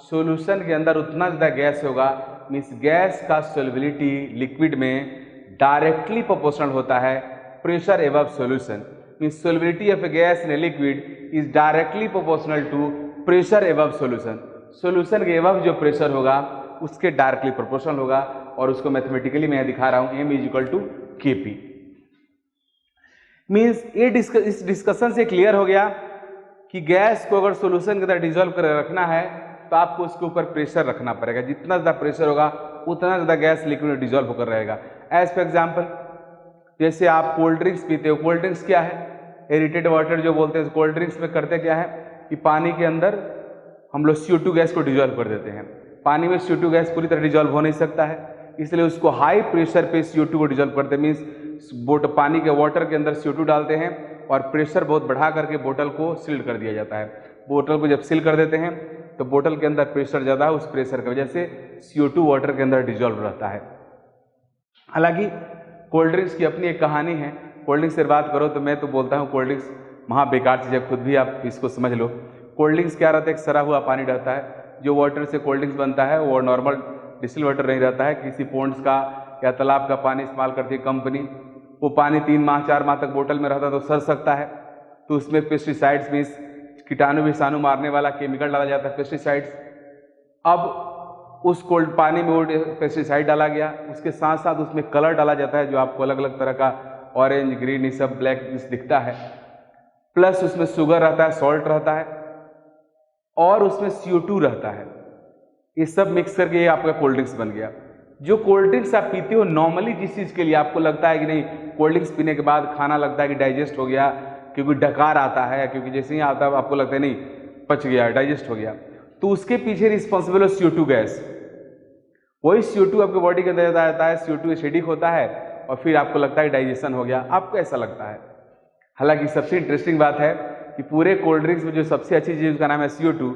सॉल्यूशन के अंदर उतना ज्यादा गैस होगा। मीन्स गैस का सॉल्युबिलिटी लिक्विड में डायरेक्टली प्रोपोर्शनल होता है pressure above solution. Means solubility of a gas in a liquid is directly proportional to pressure above solution. Solution के एबव जो प्रेशर होगा उसके डायरेक्टली प्रोपोर्शनल होगा, और उसको मैथमेटिकली मैं दिखा रहा हूं, एम इज इक्वल टू के पी। मीन्स इस डिस्कशन से क्लियर हो गया कि गैस को अगर सॉल्यूशन के अंदर डिजोल्व कर रखना है तो आपको उसके ऊपर प्रेशर रखना पड़ेगा। जितना ज्यादा प्रेशर होगा उतना ज्यादा गैस लिक्विड में डिजोल्व होकर रहेगा। एज फॉर एग्जांपल, जैसे आप कोल्ड ड्रिंक्स पीते हो, कोल्ड ड्रिंक्स क्या है? एरिटेड वाटर जो बोलते हैं। कोल्ड ड्रिंक्स में करते क्या है कि पानी के अंदर हम लोग CO2 गैस को डिजोल्व कर देते हैं। पानी में CO2 गैस पूरी तरह डिजोल्व हो नहीं सकता है, इसलिए उसको हाई प्रेशर पे CO2 को डिजोल्व करते हैं। मीन्स पानी के वाटर के अंदर CO2 डालते हैं और प्रेशर बहुत बढ़ा करके बोतल को सील कर दिया जाता है। बोतल को जब सील कर देते हैं तो बोतल के अंदर प्रेशर ज़्यादा है, उस प्रेशर की वजह से CO2 वाटर के अंदर डिजोल्व रहता है। हालांकि कोल्ड ड्रिंक्स की अपनी एक कहानी है। कोल्ड ड्रिंक्स से बात करो तो मैं तो बोलता हूँ कोल्ड ड्रिंक्स महा बेकार चीज़ है, खुद भी आप इसको समझ लो। कोल्ड ड्रिंक्स क्या रहता है? एक सड़ा हुआ पानी रहता है। जो वाटर से कोल्ड ड्रिंक्स बनता है वो नॉर्मल डिस्टिल वाटर नहीं रहता है, किसी पॉन्ड्स का या तालाब का पानी इस्तेमाल करती है कंपनी। वो पानी 3 माह 4 माह तक बोतल में रहता है तो सड़ सकता है, तो उसमें पेस्टिसाइड्स मीन्स कीटाणु विषाणु मारने वाला केमिकल डाला जाता है, पेस्टिसाइड्स। अब उस कोल्ड पानी में वो पेस्टिसाइड डाला गया, उसके साथ साथ उसमें कलर डाला जाता है जो आपको अलग अलग तरह का ऑरेंज, ग्रीन, ये सब ब्लैक दिखता है। प्लस उसमें शुगर रहता है, सॉल्ट रहता है, और उसमें CO2 रहता है। ये सब मिक्स करके ये आपका कोल्ड ड्रिंक्स बन गया। जो कोल्ड ड्रिंक्स आप पीते हो नॉर्मली, जिस चीज़ के लिए आपको लगता है कि नहीं कोल्ड ड्रिंक्स पीने के बाद खाना लगता है कि डाइजेस्ट हो गया, क्योंकि डकार आता है, क्योंकि जैसे ही आता है आपको लगता है नहीं पच गया, डाइजेस्ट हो गया, तो उसके पीछे रिस्पॉन्सिबल है CO2 गैस। वही CO2 आपके बॉडी के अंदर जाता है, CO2 एसिडिक होता है और फिर आपको लगता है डाइजेशन हो गया। आपको ऐसा लगता है। हालांकि सबसे इंटरेस्टिंग बात है कि पूरे कोल्ड ड्रिंक्स में जो सबसे अच्छी चीज़ उसका नाम है CO2,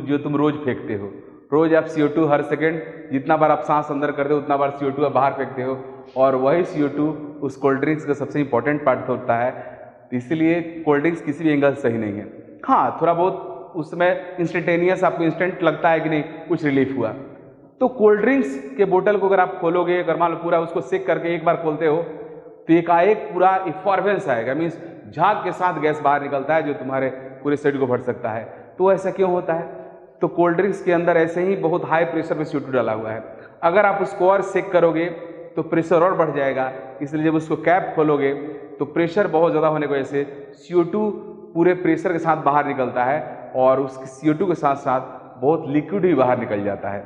जो तुम रोज फेंकते हो। रोज आप CO2 हर सेकेंड जितना बार आप सांस अंदर करते हो उतना बार CO2 आप बाहर फेंकते हो, और वही CO2 उस कोल्ड ड्रिंक्स का सबसे इंपॉर्टेंट पार्ट होता है। तो इसलिए कोल्ड ड्रिंक्स किसी भी एंगल से सही नहीं है। हाँ, थोड़ा बहुत उसमें इंस्टेंटेनियस आपको इंस्टेंट लगता है कि नहीं कुछ रिलीफ हुआ। तो कोल्ड ड्रिंक्स के बोतल को अगर आप खोलोगे, अगर मान लो पूरा उसको सेक करके एक बार खोलते हो तो एकाएक पूरा इफॉर्बेंस आएगा, मीन्स झाग के साथ गैस बाहर निकलता है जो तुम्हारे पूरे शरीर को भर सकता है। तो ऐसा क्यों होता है? तो कोल्ड ड्रिंक्स के अंदर ऐसे ही बहुत हाई प्रेशर में CO2 डाला हुआ है। अगर आप उसको और सेक करोगे तो प्रेशर और बढ़ जाएगा, इसलिए जब उसको कैप खोलोगे तो प्रेशर बहुत ज़्यादा होने की वजह से CO2 पूरे प्रेशर के साथ बाहर निकलता है और उस CO2 के साथ साथ बहुत लिक्विड भी बाहर निकल जाता है।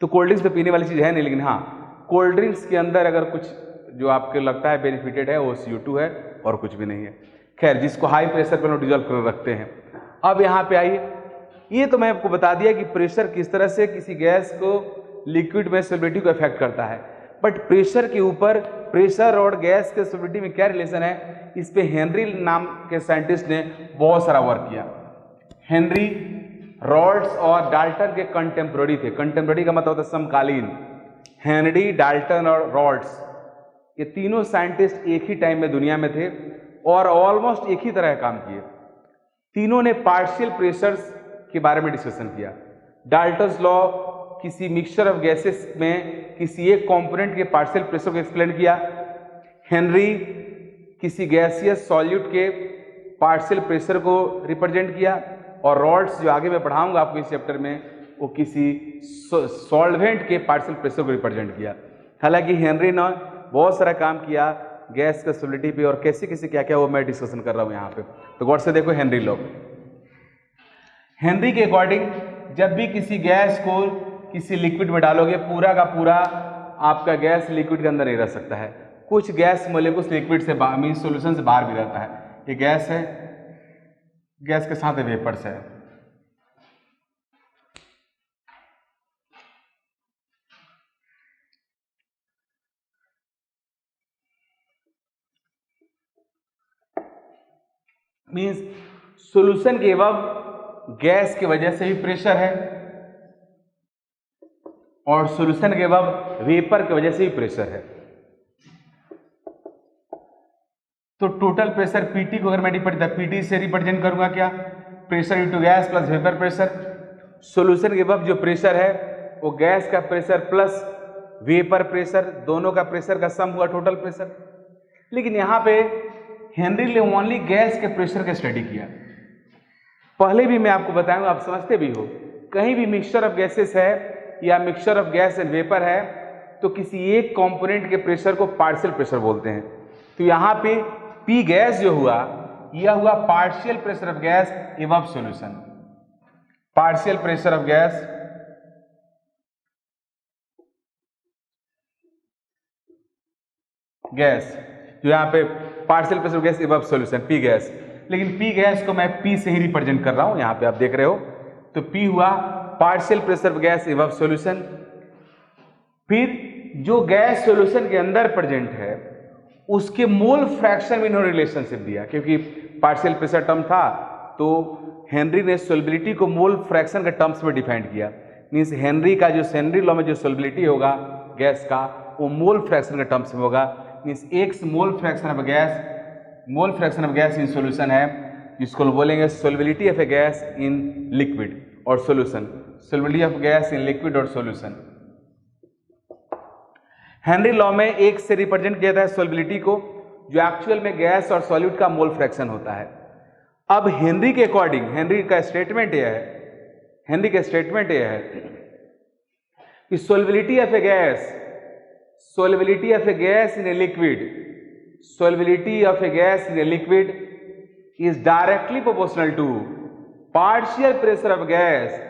तो कोल्ड ड्रिंक्स में पीने वाली चीज़ है नहीं, लेकिन हाँ, कोल्ड ड्रिंक्स के अंदर अगर कुछ जो आपको लगता है बेनिफिटेड है वो CO2 है और कुछ भी नहीं है। खैर, जिसको हाई प्रेशर पर डिजॉल्व कर रखते हैं। अब यहाँ पे आइए, ये तो मैं आपको बता दिया कि प्रेशर किस तरह से किसी गैस को लिक्विड में सॉल्युबिलिटी को इफेक्ट करता है, बट प्रेशर के ऊपर प्रेशर और गैस के सॉल्युबिलिटी में क्या रिलेशन है, इस पे हेनरी नाम के साइंटिस्ट ने बहुत सारा वर्क किया। हेनरी रॉल्ड्स और डाल्टन के कंटेम्प्रोरी थे। कंटेम्प्रोरी का मतलब होता है समकालीन। हेनरी, डाल्टन और रॉल्ड्स, ये तीनों साइंटिस्ट एक ही टाइम में दुनिया में थे और ऑलमोस्ट एक ही तरह काम किए। तीनों ने पार्शियल प्रेशर्स के बारे में डिस्कशन किया। डाल्टन्स लॉ किसी मिक्सचर ऑफ गैसेस में किसी एक कंपोनेंट के पार्शियल प्रेशर को एक्सप्लेन किया। हेनरी किसी गैसियस सॉल्यूट के पार्शियल प्रेशर को रिप्रेजेंट किया, और रॉल्ड्स, जो आगे मैं पढ़ाऊंगा आपको इस चैप्टर में, वो किसी सॉल्वेंट के पार्शियल प्रेशर को रिप्रेजेंट किया। हालांकि हेनरी ने बहुत सारा काम किया गैस का सॉलिडिटी पे, और कैसे कैसे क्या क्या वो मैं डिस्कशन कर रहा हूँ यहाँ पे। तो गौर से देखो हेनरी लॉ। हेनरी के अकॉर्डिंग जब भी किसी गैस को किसी लिक्विड में डालोगे, पूरा का पूरा आपका गैस लिक्विड के अंदर नहीं रह सकता है। कुछ गैस मोलिक्यूल्स लिक्विड से मीन सॉल्यूशन से बाहर भी रहता है। ये गैस है, गैस के साथ वेपर्स है। मीन्स सॉल्यूशन के अब गैस की वजह से भी प्रेशर है, और सॉल्यूशन के अब वेपर की वजह से भी प्रेशर है। तो टोटल प्रेशर PT को अगर मैं PT से रिप्रेजेंट करूंगा क्या, pressure into gas plus vapour pressure. Solution के अब जो प्रेशर है वो गैस का प्रेशर प्लस वेपर प्रेशर, दोनों का प्रेशर का सम हुआ टोटल प्रेशर। लेकिन यहाँ पे हेनरी ने ओनली गैस के प्रेशर का स्टडी किया। पहले भी मैं आपको बताऊंगा, आप समझते भी हो, कहीं भी मिक्सचर ऑफ गैसेस है या mixture of gas and vapour है तो किसी एक कंपोनेंट के प्रेशर को पार्शियल प्रेशर बोलते हैं। तो यहाँ पे P गैस जो हुआ, यह हुआ partial pressure of gas above solution. Partial pressure of gas जो यहाँ पे partial pressure of gas above solution P gas. लेकिन P गैस को मैं P से ही रिप्रेजेंट कर रहा हूं, यहाँ पे आप देख रहे हो। तो P हुआ partial pressure of gas above solution. फिर जो गैस सॉल्यूशन के अंदर प्रेजेंट है उसके मोल फ्रैक्शन में इन्होंने रिलेशनशिप दिया, क्योंकि पार्शियल प्रेशर टर्म था तो हेनरी ने सॉल्युबिलिटी को मोल फ्रैक्शन के टर्म्स में डिफाइन किया। मीन्स हेनरी का जो हेनरी लॉ में जो सॉल्युबिलिटी होगा गैस का वो मोल फ्रैक्शन के टर्म्स में होगा। मीन्स एक mole fraction of gas in solution है, जिसको बोलेंगे solubility of a gas in liquid और solution. Solubility of gas in liquid और सॉल्यूशन। हेनरी लॉ में एक से रिप्रेजेंट किया जाता है सॉल्युबिलिटी को, जो एक्चुअल में गैस और सॉल्यूट का मोल फ्रैक्शन होता है। अब हेनरी के अकॉर्डिंग हेनरी का स्टेटमेंट यह है कि solubility of a gas in a liquid is directly proportional to partial pressure of gas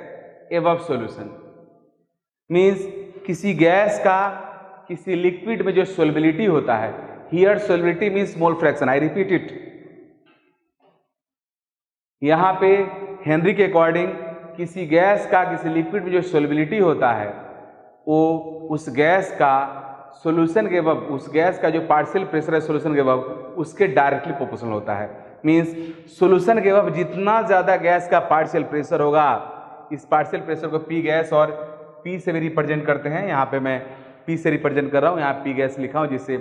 above solution. Means किसी गैस का किसी लिक्विड में जो सॉल्युबिलिटी होता है, here solubility means mole fraction, I repeat it. यहां पे हेनरी के अकॉर्डिंग किसी गैस का किसी लिक्विड में जो सॉल्युबिलिटी होता है वो उस गैस का सॉल्यूशन के अबव, उस गैस का जो पार्शियल प्रेशर है सॉल्यूशन के अबव, उसके डायरेक्टली प्रोपोर्शनल होता है। मींस सॉल्यूशन के अबव जितना ज़्यादा गैस का पार्शियल प्रेशर होगा, इस पार्शियल प्रेशर को पी गैस और पी से भी रिप्रेजेंट करते हैं। यहाँ पे मैं पी से रिप्रेजेंट कर रहा हूँ, यहाँ पी गैस लिखा हूँ जिससे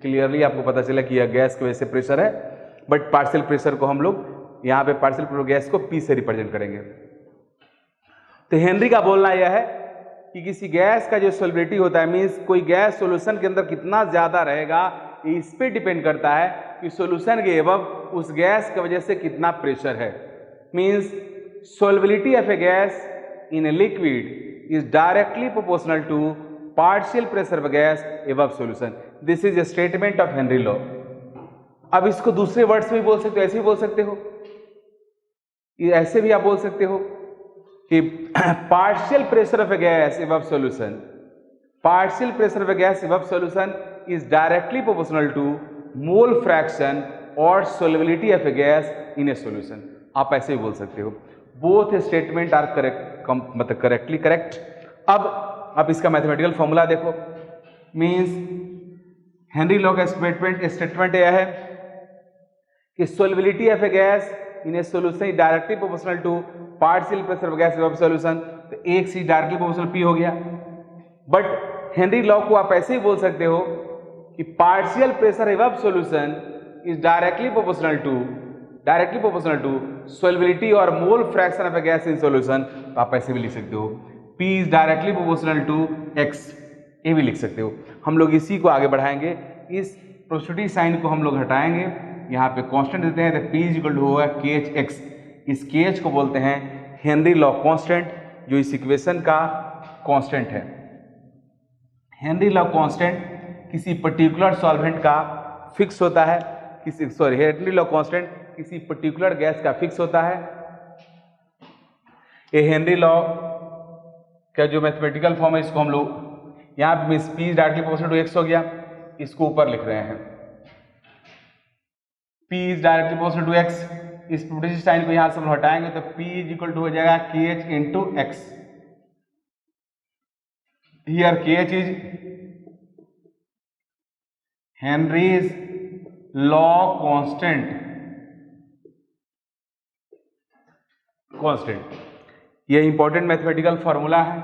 क्लियरली आपको पता चला कि यह गैस की वजह से प्रेशर है, बट पार्शियल प्रेशर को हम लोग यहाँ पे पार्शियल प्रेशर गैस को पी से रिप्रेजेंट करेंगे। तो हेनरी का बोलना यह है कि किसी गैस का जो सॉल्युबिलिटी होता है, मीन्स कोई गैस सॉल्यूशन के अंदर कितना ज़्यादा रहेगा, इस पे डिपेंड करता है कि सॉल्यूशन के अबव उस गैस की वजह से कितना प्रेशर है। Means solubility of a gas in a liquid is directly proportional to partial pressure of gas above solution. This is a statement of Henry law. अब इसको दूसरे वर्ड्स में भी बोल सकते हो, ऐसे भी बोल सकते हो, ऐसे भी आप बोल सकते हो कि partial pressure of a gas above solution, partial pressure of a gas above solution is directly proportional to mole fraction और solubility of a gas in a solution. आप ऐसे भी बोल सकते हो। बोथ स्टेटमेंट आर करेक्ट, मतलब correctly correct. अब इसका मैथमेटिकल फॉर्मूला देखो। मींस हेनरी लॉ का स्टेटमेंट यह है कि solubility of a gas in a solution is directly proportional to partial pressure of gas above solution. तो एक सी डायरेक्टली प्रोपोर्शनल पी हो गया। बट हेनरी लॉ को आप ऐसे ही बोल सकते हो कि partial pressure above solution is directly proportional to solubility और mole fraction of a gas in solution. तो आप ऐसे भी लिख सकते हो P is directly proportional to X, ये भी लिख सकते हो। हम लोग इसी को आगे बढ़ाएंगे, इस प्रोस्टिट्यूटिव साइन को हम लोग हटाएंगे, यहाँ पे कांस्टेंट देते हैं, तो P इज इक्वल टू होगा KH। इस KH को बोलते हैं हेनरी लॉ कांस्टेंट, जो इस इक्वेशन का कांस्टेंट है। हेनरी लॉ कांस्टेंट किसी पर्टिकुलर सॉल्वेंट का फिक्स होता है, हेनरी लॉ कांस्टेंट किसी पर्टिकुलर गैस का फिक्स होता है। ये हेनरी लॉ का जो मैथमेटिकल फॉर्म है, इसको हम लोग यहाँ पे P directly proportional to X हो गया, इसको ऊपर लिख रहे हैं P is directly proportional to X। इस प्रोस्टिट्यूटिव साइन को यहाँ से हम हटाएंगे तो P इज इक्वल टू हो जाएगा KH into X। Here KH is Henry's law constant. यह इंपॉर्टेंट मैथमेटिकल फॉर्मूला है।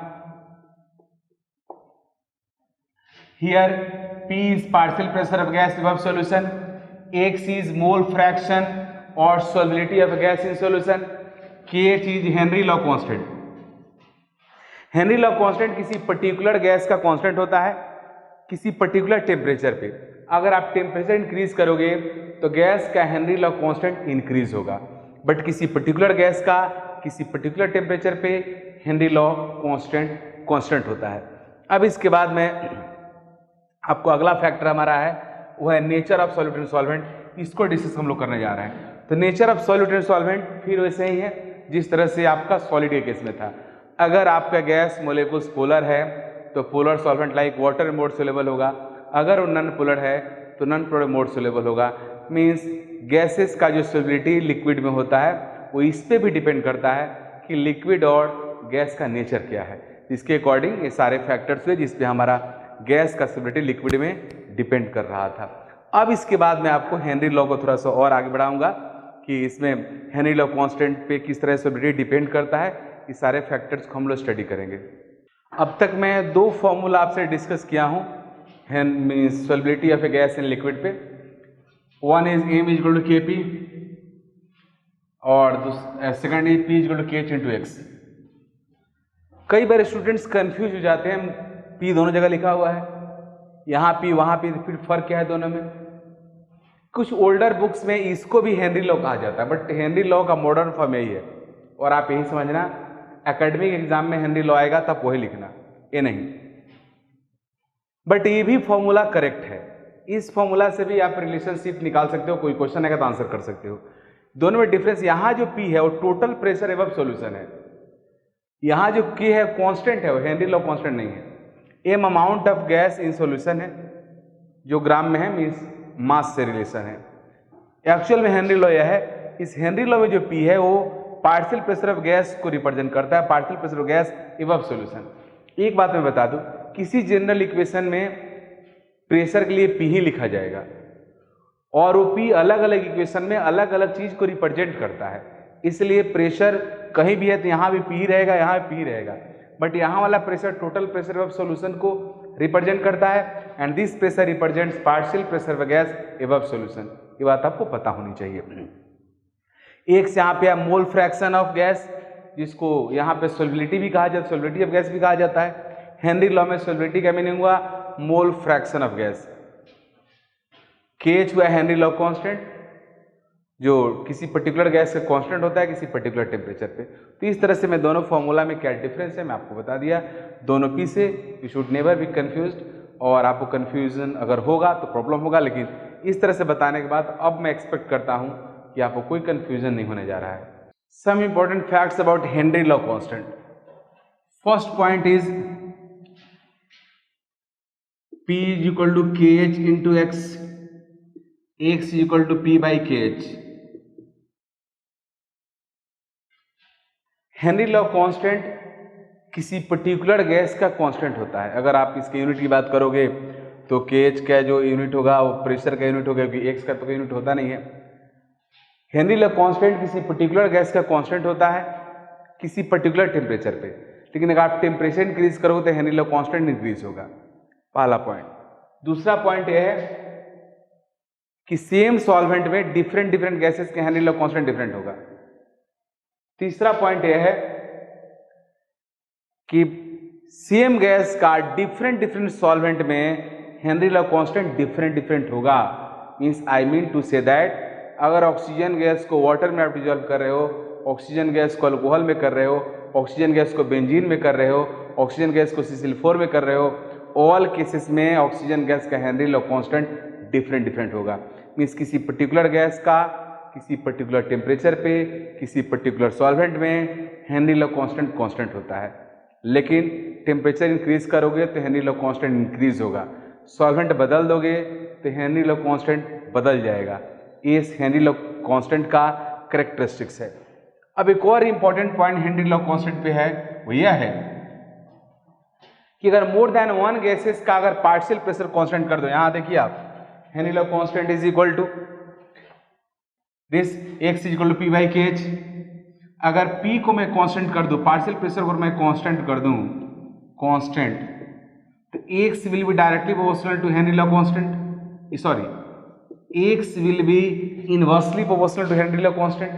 Here P is partial pressure of gas above solution, X is mole fraction और solubility of gas in solution, KH is Henry law constant. Henry law constant किसी particular gas का constant होता है किसी particular temperature पे। अगर आप temperature increase करोगे तो गैस का हेनरी लॉ कांस्टेंट इंक्रीज होगा, बट किसी पर्टिकुलर गैस का किसी पर्टिकुलर टेम्परेचर पे हेनरी लॉ कांस्टेंट होता है। अब इसके बाद में आपको अगला फैक्टर हमारा है, वो है nature of solute and solvent. इसको डिस्कस हम लोग करने जा रहे हैं। तो nature of solute and solvent फिर वैसे ही है जिस तरह से आपका सॉलिड के केस में था। अगर आपका गैस मोलिक्यूल्स पोलर है तो polar solvent like water mode soluble होगा, अगर वो नॉन पोलर है तो नॉन पोलर मोड सोलेबल होगा। मीन्स गैसेस का जो सोलिबिलिटी लिक्विड में होता है वो इस पे भी डिपेंड करता है कि लिक्विड और गैस का नेचर क्या है। इसके अकॉर्डिंग ये सारे फैक्टर्स हुए जिस पे हमारा गैस का सोलिबिलिटी लिक्विड में डिपेंड कर रहा था। अब इसके बाद मैं आपको हेनरी लॉ को थोड़ा सा और आगे बढ़ाऊंगा कि इसमें हेनरी लॉ कांस्टेंट पे किस तरह सोलिबिलिटी डिपेंड करता है। ये सारे फैक्टर्स को हम लोग स्टडी करेंगे। अब तक मैं दो फॉर्मूला आपसे डिस्कस किया हूँ solubility of a gas in liquid पे। One is M is equal to KP और second is P is equal to KH into X। कई बार स्टूडेंट्स कंफ्यूज हो जाते हैं, P दोनों जगह लिखा हुआ है, यहाँ P वहाँ P, फिर फर्क क्या है दोनों में। कुछ ओल्डर बुक्स में इसको भी हेनरी लॉ कहा जाता है, बट हेनरी लॉ का मॉडर्न फॉर्म यही है। और आप यही समझना, एकेडमिक एग्जाम में हेनरी लॉ आएगा तब वही लिखना, ये नहीं। बट ये भी फॉर्मूला करेक्ट है। इस फॉर्मूला से भी आप रिलेशनशिप निकाल सकते हो, कोई क्वेश्चन आएगा तो आंसर कर सकते हो। दोनों में डिफरेंस, यहाँ जो P है वो टोटल प्रेशर एबव सॉल्यूशन है, यहाँ जो K है कांस्टेंट है, वो हेनरी लॉ कांस्टेंट नहीं है। M amount of gas in solution है, जो ग्राम में है, मीन्स मास से रिलेशन है। एक्चुअल में हेनरी लॉ यह है, इस हेनरी लॉ में जो P है वो पार्शियल प्रेशर ऑफ गैस को रिप्रेजेंट करता है, partial pressure of gas above solution. एक बात मैं बता दूं, किसी जनरल इक्वेशन में प्रेशर के लिए P ही लिखा जाएगा, और वो P अलग अलग इक्वेशन में अलग अलग चीज को रिप्रेजेंट करता है, इसलिए प्रेशर कहीं भी है तो यहाँ भी P रहेगा, यहाँ भी P रहेगा, बट यहाँ वाला pressure total pressure of solution को रिप्रेजेंट करता है, and this pressure represents partial pressure of gas above solution. ये बात आपको पता होनी चाहिए। एक से यहाँ पे है मोल फ्रैक्शन ऑफ गैस, जिसको यहाँ पे सोल्युबिलिटी भी कहा जाता है, सोल्युबिलिटी ऑफ गैस भी कहा जाता है। हेनरी लॉ में सोल्युबिलिटी का मीनिंग हुआ mole fraction of gas. KH हुआ हेनरी लॉ कांस्टेंट, जो किसी पर्टिकुलर गैस का कांस्टेंट होता है किसी पर्टिकुलर टेम्परेचर पे। तो इस तरह से मैं दोनों फॉर्मूला में क्या डिफरेंस है मैं आपको बता दिया। दोनों P से you should never be confused, और आपको कंफ्यूजन अगर होगा तो प्रॉब्लम होगा, लेकिन इस तरह से बताने के बाद अब मैं एक्सपेक्ट करता हूं कि आपको कोई कंफ्यूजन नहीं होने जा रहा है। Some important facts about Henry law constant. First point is P is equal to KH into X, X is equal to P by KH। Henry law constant किसी पर्टिकुलर गैस का कांस्टेंट होता है। अगर आप इसके यूनिट की बात करोगे तो KH का जो यूनिट होगा वो प्रेशर का यूनिट होगा, क्योंकि X का तो कोई यूनिट होता नहीं है। हेनरी लॉ कांस्टेंट किसी पर्टिकुलर गैस का कांस्टेंट होता है किसी पर्टिकुलर टेम्परेचर पे, लेकिन अगर आप टेम्परेचर इंक्रीज करोगे तो हेनरी लॉ कांस्टेंट इंक्रीज होगा। पहला पॉइंट। दूसरा पॉइंट यह है कि सेम सॉल्वेंट में डिफरेंट डिफरेंट गैसेस के हेनरी लॉ कांस्टेंट डिफरेंट होगा। तीसरा पॉइंट यह है कि सेम गैस का डिफरेंट डिफरेंट सॉल्वेंट में Henry law constant different different होगा। Means I mean to say that अगर ऑक्सीजन गैस को वाटर में आप डिजॉल्व कर रहे हो, ऑक्सीजन गैस को अल्कोहल में कर रहे हो, ऑक्सीजन गैस को बेंजीन में कर रहे हो, ऑक्सीजन गैस को CCl4 में कर रहे हो, ऑल केसेस में ऑक्सीजन गैस का Henry law constant different different होगा। मींस किसी पर्टिकुलर गैस का किसी पर्टिकुलर टेम्परेचर पे किसी पर्टिकुलर सॉल्वेंट में हेनरी लॉ कांस्टेंट कांस्टेंट होता है, लेकिन टेम्परेचर इंक्रीज करोगे तो हेनरी लॉ कांस्टेंट इंक्रीज होगा, सॉल्वेंट बदल दोगे तो हेनरी लॉ कांस्टेंट बदल जाएगा। ये हेनरी लॉ कांस्टेंट का कैरेक्टरिस्टिक्स है। अब एक और important point Henry law constant पे है, वो यह है कि अगर मोर देन वन गैसेस का अगर पार्शियल प्रेशर कांस्टेंट कर दो, यहां देखिए आप Henry law constant is equal to this X is equal to P by KH। अगर P को मैं कांस्टेंट कर दूं, पार्शियल प्रेशर को मैं कांस्टेंट कर दूं कांस्टेंट, तो X will be directly proportional to Henry law constant, sorry X will be inversely proportional to Henry law constant.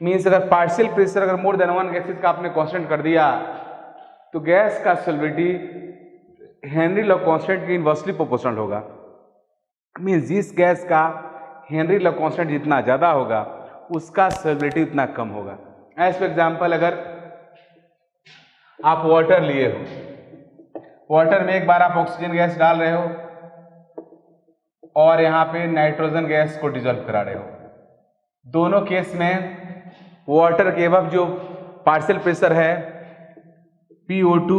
Means अगर पार्शियल प्रेशर अगर मोर देन वन गैसेस का आपने कांस्टेंट कर दिया तो गैस का सॉल्युबिलिटी हेनरी लॉ कांस्टेंट के inversely proportional होगा। मींस जिस गैस का हेनरी लॉ कांस्टेंट जितना ज्यादा होगा उसका सॉल्युबिलिटी उतना कम होगा। एज फॉर एग्जांपल अगर आप वाटर लिए हो, वाटर में एक बार आप ऑक्सीजन गैस डाल रहे हो और यहाँ पे नाइट्रोजन गैस को डिजोल्व करा रहे हो, दोनों केस में वाटर के अबव जो पार्शियल प्रेशर है PO2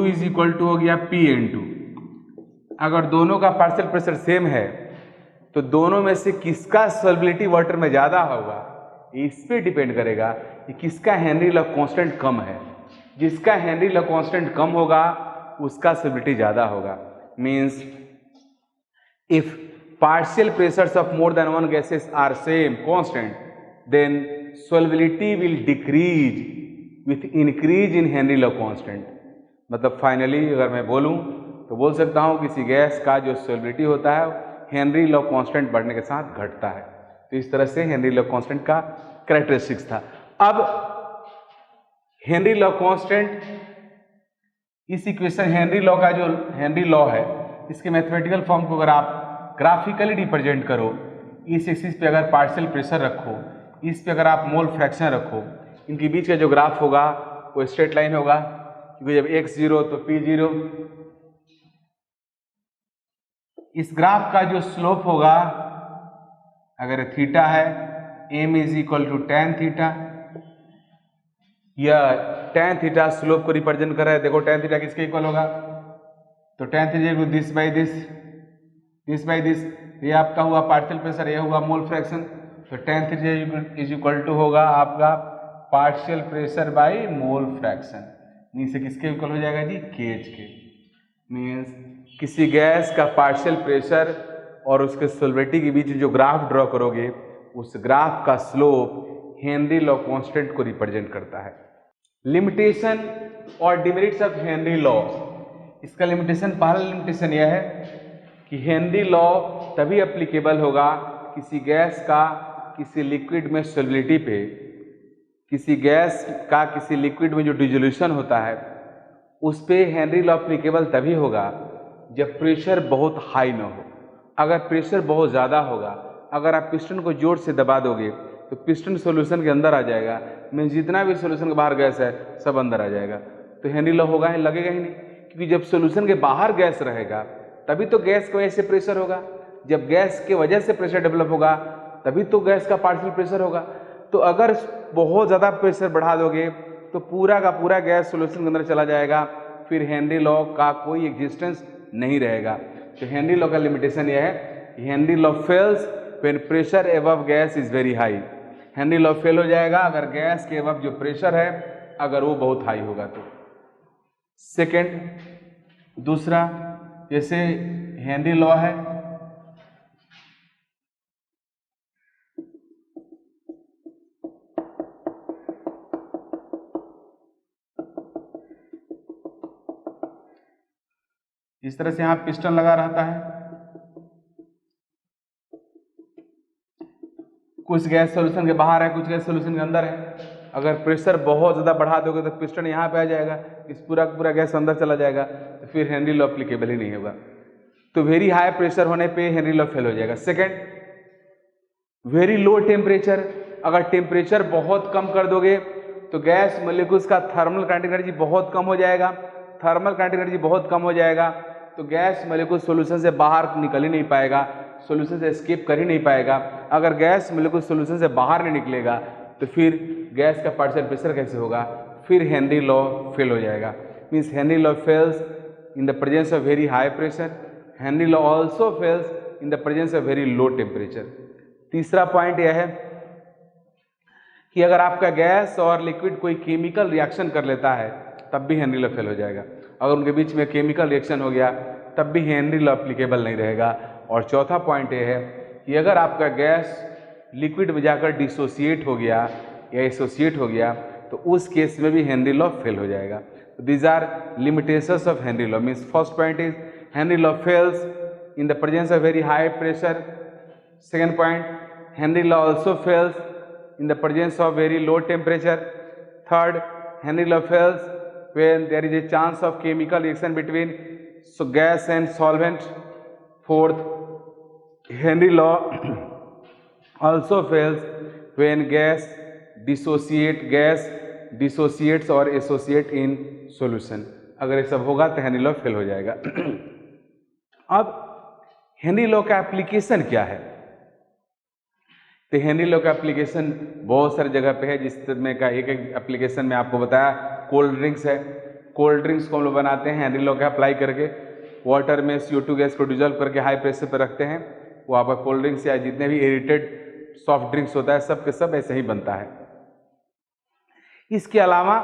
इज इक्वल टू हो गया PN2। अगर दोनों का पार्शियल प्रेशर सेम है तो दोनों में से किसका सॉल्युबिलिटी वाटर में ज्यादा होगा इस पे डिपेंड करेगा कि किसका हेनरी लॉ कांस्टेंट कम है। जिसका हेनरी लॉ कांस्टेंट कम होगा उसका सॉल्युबिलिटी ज्यादा होगा। Means if partial pressures of more than one gases are same constant, then solubility will decrease with increase in Henry law constant। मतलब फाइनली अगर मैं बोलूं तो बोल सकता हूं किसी गैस का जो सॉल्युबिलिटी होता है हेनरी लॉ कांस्टेंट बढ़ने के साथ घटता है। तो इस तरह से हेनरी लॉ कांस्टेंट का कैरेक्टरिस्टिक्स था। अब हेनरी लॉ कांस्टेंट इस इक्वेशन हेनरी लॉ का जो हेनरी लॉ है इसके मैथमेटिकल फॉर्म को अगर आप ग्राफिकली रिप्रेजेंट करो, इस एक्सिस पे अगर पार्शियल प्रेशर रखो, इस पे अगर आप मोल फ्रैक्शन रखो, इनके बीच का जो ग्राफ होगा वो स्ट्रेट लाइन होगा, क्योंकि जब x 0 तो p 0। इस ग्राफ का जो स्लोप होगा अगर थीटा है m is equal to tan theta, या tan थीटा स्लोप को रिप्रेजेंट कर रहा है। देखो tan थीटा किसके इक्वल होगा, तो tan theta this by this, ये आपका हुआ पार्शियल प्रेशर, ये हुआ मोल फ्रैक्शन, तो tan theta is equal to होगा आपका partial pressure by mole fraction. नीचे किसके इक्वल हो जाएगा जी, KH के। मीन्स किसी गैस का पार्शियल प्रेशर और उसके सॉल्वेबिलिटी के बीच जो ग्राफ ड्रॉ करोगे उस ग्राफ का स्लोप हेनरी लॉ कांस्टेंट को रिप्रेजेंट करता है। लिमिटेशन और डिमेरिट्स ऑफ हेनरी लॉ, इसका लिमिटेशन, पहला लिमिटेशन यह है कि हेनरी लॉ तभी एप्लीकेबल होगा किसी गैस का किसी लिक्विड में सॉल्युबिलिटी पे, किसी गैस का किसी लिक्विड में जो डिसोल्यूशन होता है उस पे हेनरी लॉ एप्लीकेबल तभी होगा जब प्रेशर बहुत हाई ना हो। अगर प्रेशर बहुत ज़्यादा होगा, अगर आप पिस्टन को जोर से दबा दोगे तो पिस्टन सॉल्यूशन के अंदर आ जाएगा, मीन्स जितना भी सॉल्यूशन के बाहर गैस है सब अंदर आ जाएगा, तो हेनरी लॉ होगा ही, लगेगा ही नहीं, क्योंकि जब सॉल्यूशन के बाहर गैस रहेगा तभी तो गैस की वजह से प्रेशर होगा, जब गैस के वजह से प्रेशर डेवलप होगा तभी तो गैस का पार्शियल प्रेशर होगा। तो अगर बहुत ज़्यादा प्रेशर बढ़ा दोगे तो पूरा का पूरा गैस सॉल्यूशन के अंदर चला जाएगा, फिर हेनरी लॉ का कोई एग्जिस्टेंस नहीं रहेगा। तो हेनरी लॉ का लिमिटेशन यह है, Henry law fails when pressure above gas is very high. Henry law fail हो जाएगा अगर गैस के अबव जो प्रेशर है अगर वो बहुत हाई होगा तो। सेकेंड, दूसरा, जैसे हेनरी लॉ है इस तरह से यहां पिस्टन लगा रहता है, कुछ गैस सॉल्यूशन के बाहर है, कुछ गैस सॉल्यूशन के अंदर है। अगर प्रेशर बहुत ज़्यादा बढ़ा दोगे तो पिस्टन यहाँ पे आ जाएगा, इस पूरा पूरा गैस अंदर चला जाएगा, तो फिर हेनरी लॉ एप्लीकेबल ही नहीं होगा। तो वेरी हाई प्रेशर होने पे हेनरी लॉ फेल हो जाएगा। सेकेंड, वेरी लो टेम्परेचर, अगर टेम्परेचर बहुत कम कर दोगे तो गैस मोलिक्यूल्स का थर्मल काइनेटिक एनर्जी बहुत कम हो जाएगा, थर्मल काइनेटिक एनर्जी बहुत कम हो जाएगा तो गैस मोलिक्यूल सॉल्यूशन से बाहर निकल ही नहीं पाएगा, सॉल्यूशन से एस्केप कर ही नहीं पाएगा। अगर गैस मोलिक्यूल सॉल्यूशन से बाहर नहीं निकलेगा तो फिर गैस का पार्शियल प्रेशर कैसे होगा, फिर हेनरी लॉ फेल हो जाएगा। Means Henry law fails in the presence of very high pressure, Henry law also fails in the presence of very low temperature. तीसरा पॉइंट यह है कि अगर आपका गैस और लिक्विड कोई केमिकल रिएक्शन कर लेता है तब भी हेनरी लॉ फेल हो जाएगा। अगर उनके बीच में केमिकल रिएक्शन हो गया तब भी हेनरी लॉ एप्लीकेबल नहीं रहेगा। और चौथा पॉइंट ये है कि अगर आपका गैस लिक्विड में जाकर डिसोसिएट हो गया या एसोसिएट हो गया तो उस केस में भी हेनरी लॉ फेल हो जाएगा। These are limitations of Henry law. Means first point is Henry law fails in the presence of very high pressure. Second point, Henry law also fails in the presence of very low temperature. Third, Henry law fails when there is a chance of chemical reaction between gas and solvent. Fourth, Henry law also fails when gas dissociates or associate in solution. अगर ये सब होगा तो Henry law fail हो जाएगा। अब Henry law का application क्या है? तो हेनरी लॉ का एप्लीकेशन बहुत सारी जगह पे है, जिसमें का एक एप्लीकेशन में आपको बताया कोल्ड ड्रिंक्स है। कोल्ड ड्रिंक्स को हम लोग बनाते हैं हेनरी लॉ का अप्लाई करके, वाटर में CO2 गैस को डिजोल्व करके हाई प्रेशर पर रखते हैं, वो आपका कोल्ड ड्रिंक्स या जितने भी एरिटेड सॉफ्ट ड्रिंक्स होता है सब के सब ऐसे ही बनता है। इसके अलावा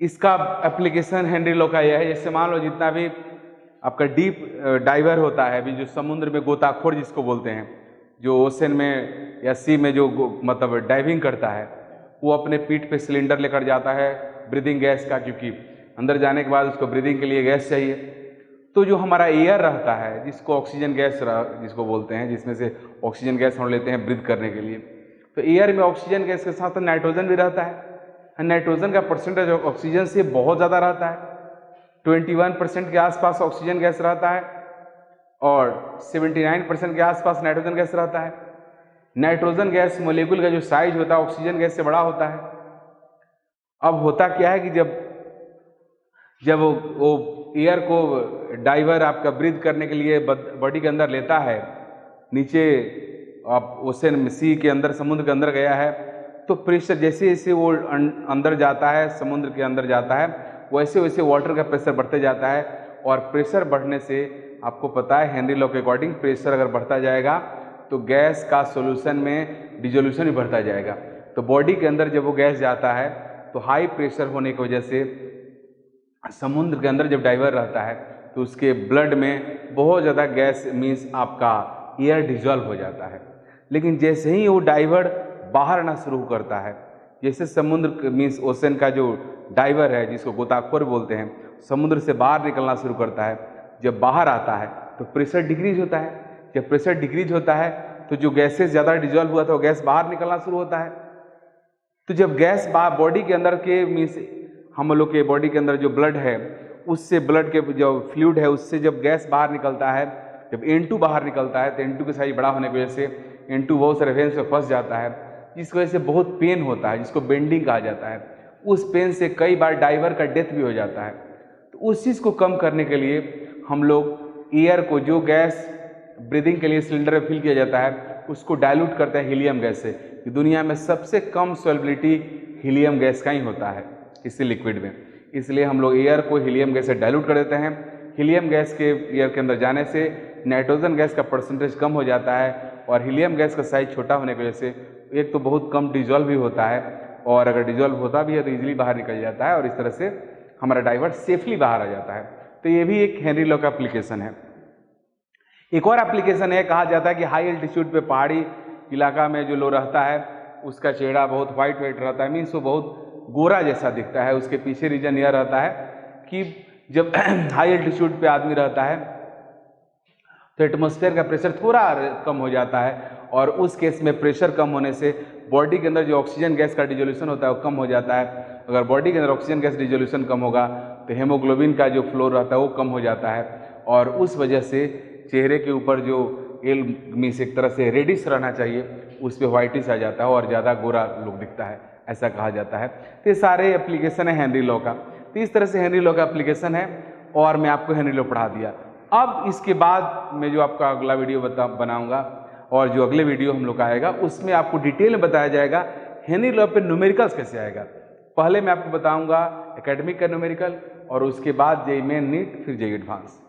इसका एप्लीकेशन हेनरी लॉ का यह है, जैसे मान लो जितना भी आपका डीप डाइवर होता है, अभी जो समुद्र में गोताखोर जिसको बोलते हैं, जो ओशन में या सी में जो मतलब डाइविंग करता है, वो अपने पीठ पे सिलेंडर लेकर जाता है ब्रीदिंग गैस का, क्योंकि अंदर जाने के बाद उसको ब्रीदिंग के लिए गैस चाहिए। तो जो हमारा एयर रहता है जिसको ऑक्सीजन गैस जिसको बोलते हैं, जिसमें से ऑक्सीजन गैस हम लेते हैं ब्रीथ करने के लिए, तो एयर में ऑक्सीजन गैस के साथ नाइट्रोजन भी रहता है। नाइट्रोजन का परसेंटेज ऑक्सीजन से बहुत ज़्यादा रहता है, 21% के आसपास ऑक्सीजन गैस रहता है और 79% के आसपास नाइट्रोजन गैस रहता है। नाइट्रोजन गैस मोलिक्यूल का जो साइज होता है ऑक्सीजन गैस से बड़ा होता है। अब होता क्या है कि जब वो एयर को डाइवर आपका ब्रीथ करने के लिए बॉडी के अंदर लेता है, नीचे आप ओशन सी के अंदर समुद्र के अंदर गया है, तो प्रेशर जैसे जैसे वो अंदर जाता है, समुद्र के अंदर जाता है, वैसे वैसे वाटर का प्रेशर बढ़ते जाता है। और प्रेशर बढ़ने से आपको पता है हेनरी लॉ के अकॉर्डिंग प्रेशर अगर बढ़ता जाएगा तो गैस का सॉल्यूशन में डिसोल्यूशन भी बढ़ता जाएगा। तो बॉडी के अंदर जब वो गैस जाता है तो हाई प्रेशर होने की वजह से समुद्र के अंदर जब डाइवर रहता है तो उसके ब्लड में बहुत ज़्यादा गैस मीन्स आपका एयर डिजॉल्व हो जाता है। लेकिन जैसे ही वो डाइवर बाहर आना शुरू करता है, जैसे समुद्र मीन्स ओशन का जो डाइवर है जिसको गोताखोर बोलते हैं, समुद्र से बाहर निकलना शुरू करता है, जब बाहर आता है तो प्रेशर डिक्रीज होता है। जब प्रेशर डिक्रीज होता है तो जो गैसेस ज़्यादा डिजॉल्व हुआ था वो गैस बाहर निकलना शुरू होता है। तो जब गैस बॉडी के अंदर के मीन्स हम लोग के बॉडी के अंदर जो ब्लड है उससे ब्लड के जो फ्लूइड है उससे जब गैस बाहर निकलता है, जब N2 बाहर निकलता है तो N2 की साइज बड़ा होने की वजह से N2 बहुत सारे वेन्स में फंस जाता है, जिसकी वजह से बहुत पेन होता है, जिसको बेंडिंग कहा जाता है। उस पेन से कई बार डाइवर का डेथ भी हो जाता है। तो उस चीज़ को कम करने के लिए हम लोग एयर को, जो गैस ब्रीदिंग के लिए सिलेंडर में फिल किया जाता है, उसको डाइल्यूट करते हैं हीलियम गैस से। कि दुनिया में सबसे कम सॉल्युबिलिटी हीलियम गैस का ही होता है किसी लिक्विड में, इसलिए हम लोग एयर को हीलियम गैस से डाइल्यूट कर देते हैं। हीलियम गैस के एयर के अंदर जाने से नाइट्रोजन गैस का परसेंटेज कम हो जाता है और हीलियम गैस का साइज छोटा होने की वजह से एक तो बहुत कम डिजॉल्व भी होता है, और अगर डिजॉल्व होता भी है तो इजीली बाहर निकल जाता है और इस तरह से हमारा डाइवर सेफली बाहर आ जाता है। तो ये भी एक हेनरी लॉ का एप्लीकेशन है। एक और एप्लीकेशन है, कहा जाता है कि हाई एल्टीट्यूड पे पहाड़ी इलाका में जो लोग रहता है उसका चेहरा बहुत वाइट रहता है, मीन्स वो बहुत गोरा जैसा दिखता है। उसके पीछे रीजन यह रहता है कि जब हाई एल्टीट्यूड पे आदमी रहता है तो एटमॉस्फेयर का प्रेशर थोड़ा कम हो जाता है, और उस केस में प्रेशर कम होने से बॉडी के अंदर जो ऑक्सीजन गैस का डिजोल्यूशन होता है वो कम हो जाता है। अगर बॉडी के अंदर ऑक्सीजन गैस डिजोल्यूशन कम होगा तो हेमोग्लोबिन का जो फ्लो रहता है वो कम हो जाता है, और उस वजह से चेहरे के ऊपर जो एल मीन्स एक तरह से रेडिश रहना चाहिए उस पर वाइटिश आ जाता है और ज़्यादा गोरा लुक दिखता है, ऐसा कहा जाता है। तो ये सारे एप्लीकेशन है हेनरी लॉ का। तो इस तरह से हेनरी लॉ का एप्लीकेशन है और मैं आपको हेनरी लॉ पढ़ा दिया। अब इसके बाद मैं जो आपका अगला वीडियो बनाऊंगा और जो अगले वीडियो हम लोग का आएगा उसमें आपको डिटेल में बताया जाएगा हेनरी लॉ पे न्यूमेरिकल्स कैसे आएगा। पहले मैं आपको बताऊंगा एकेडमिक का न्यूमेरिकल और उसके बाद जेईई मेन, नीट, फिर जेईई एडवांस।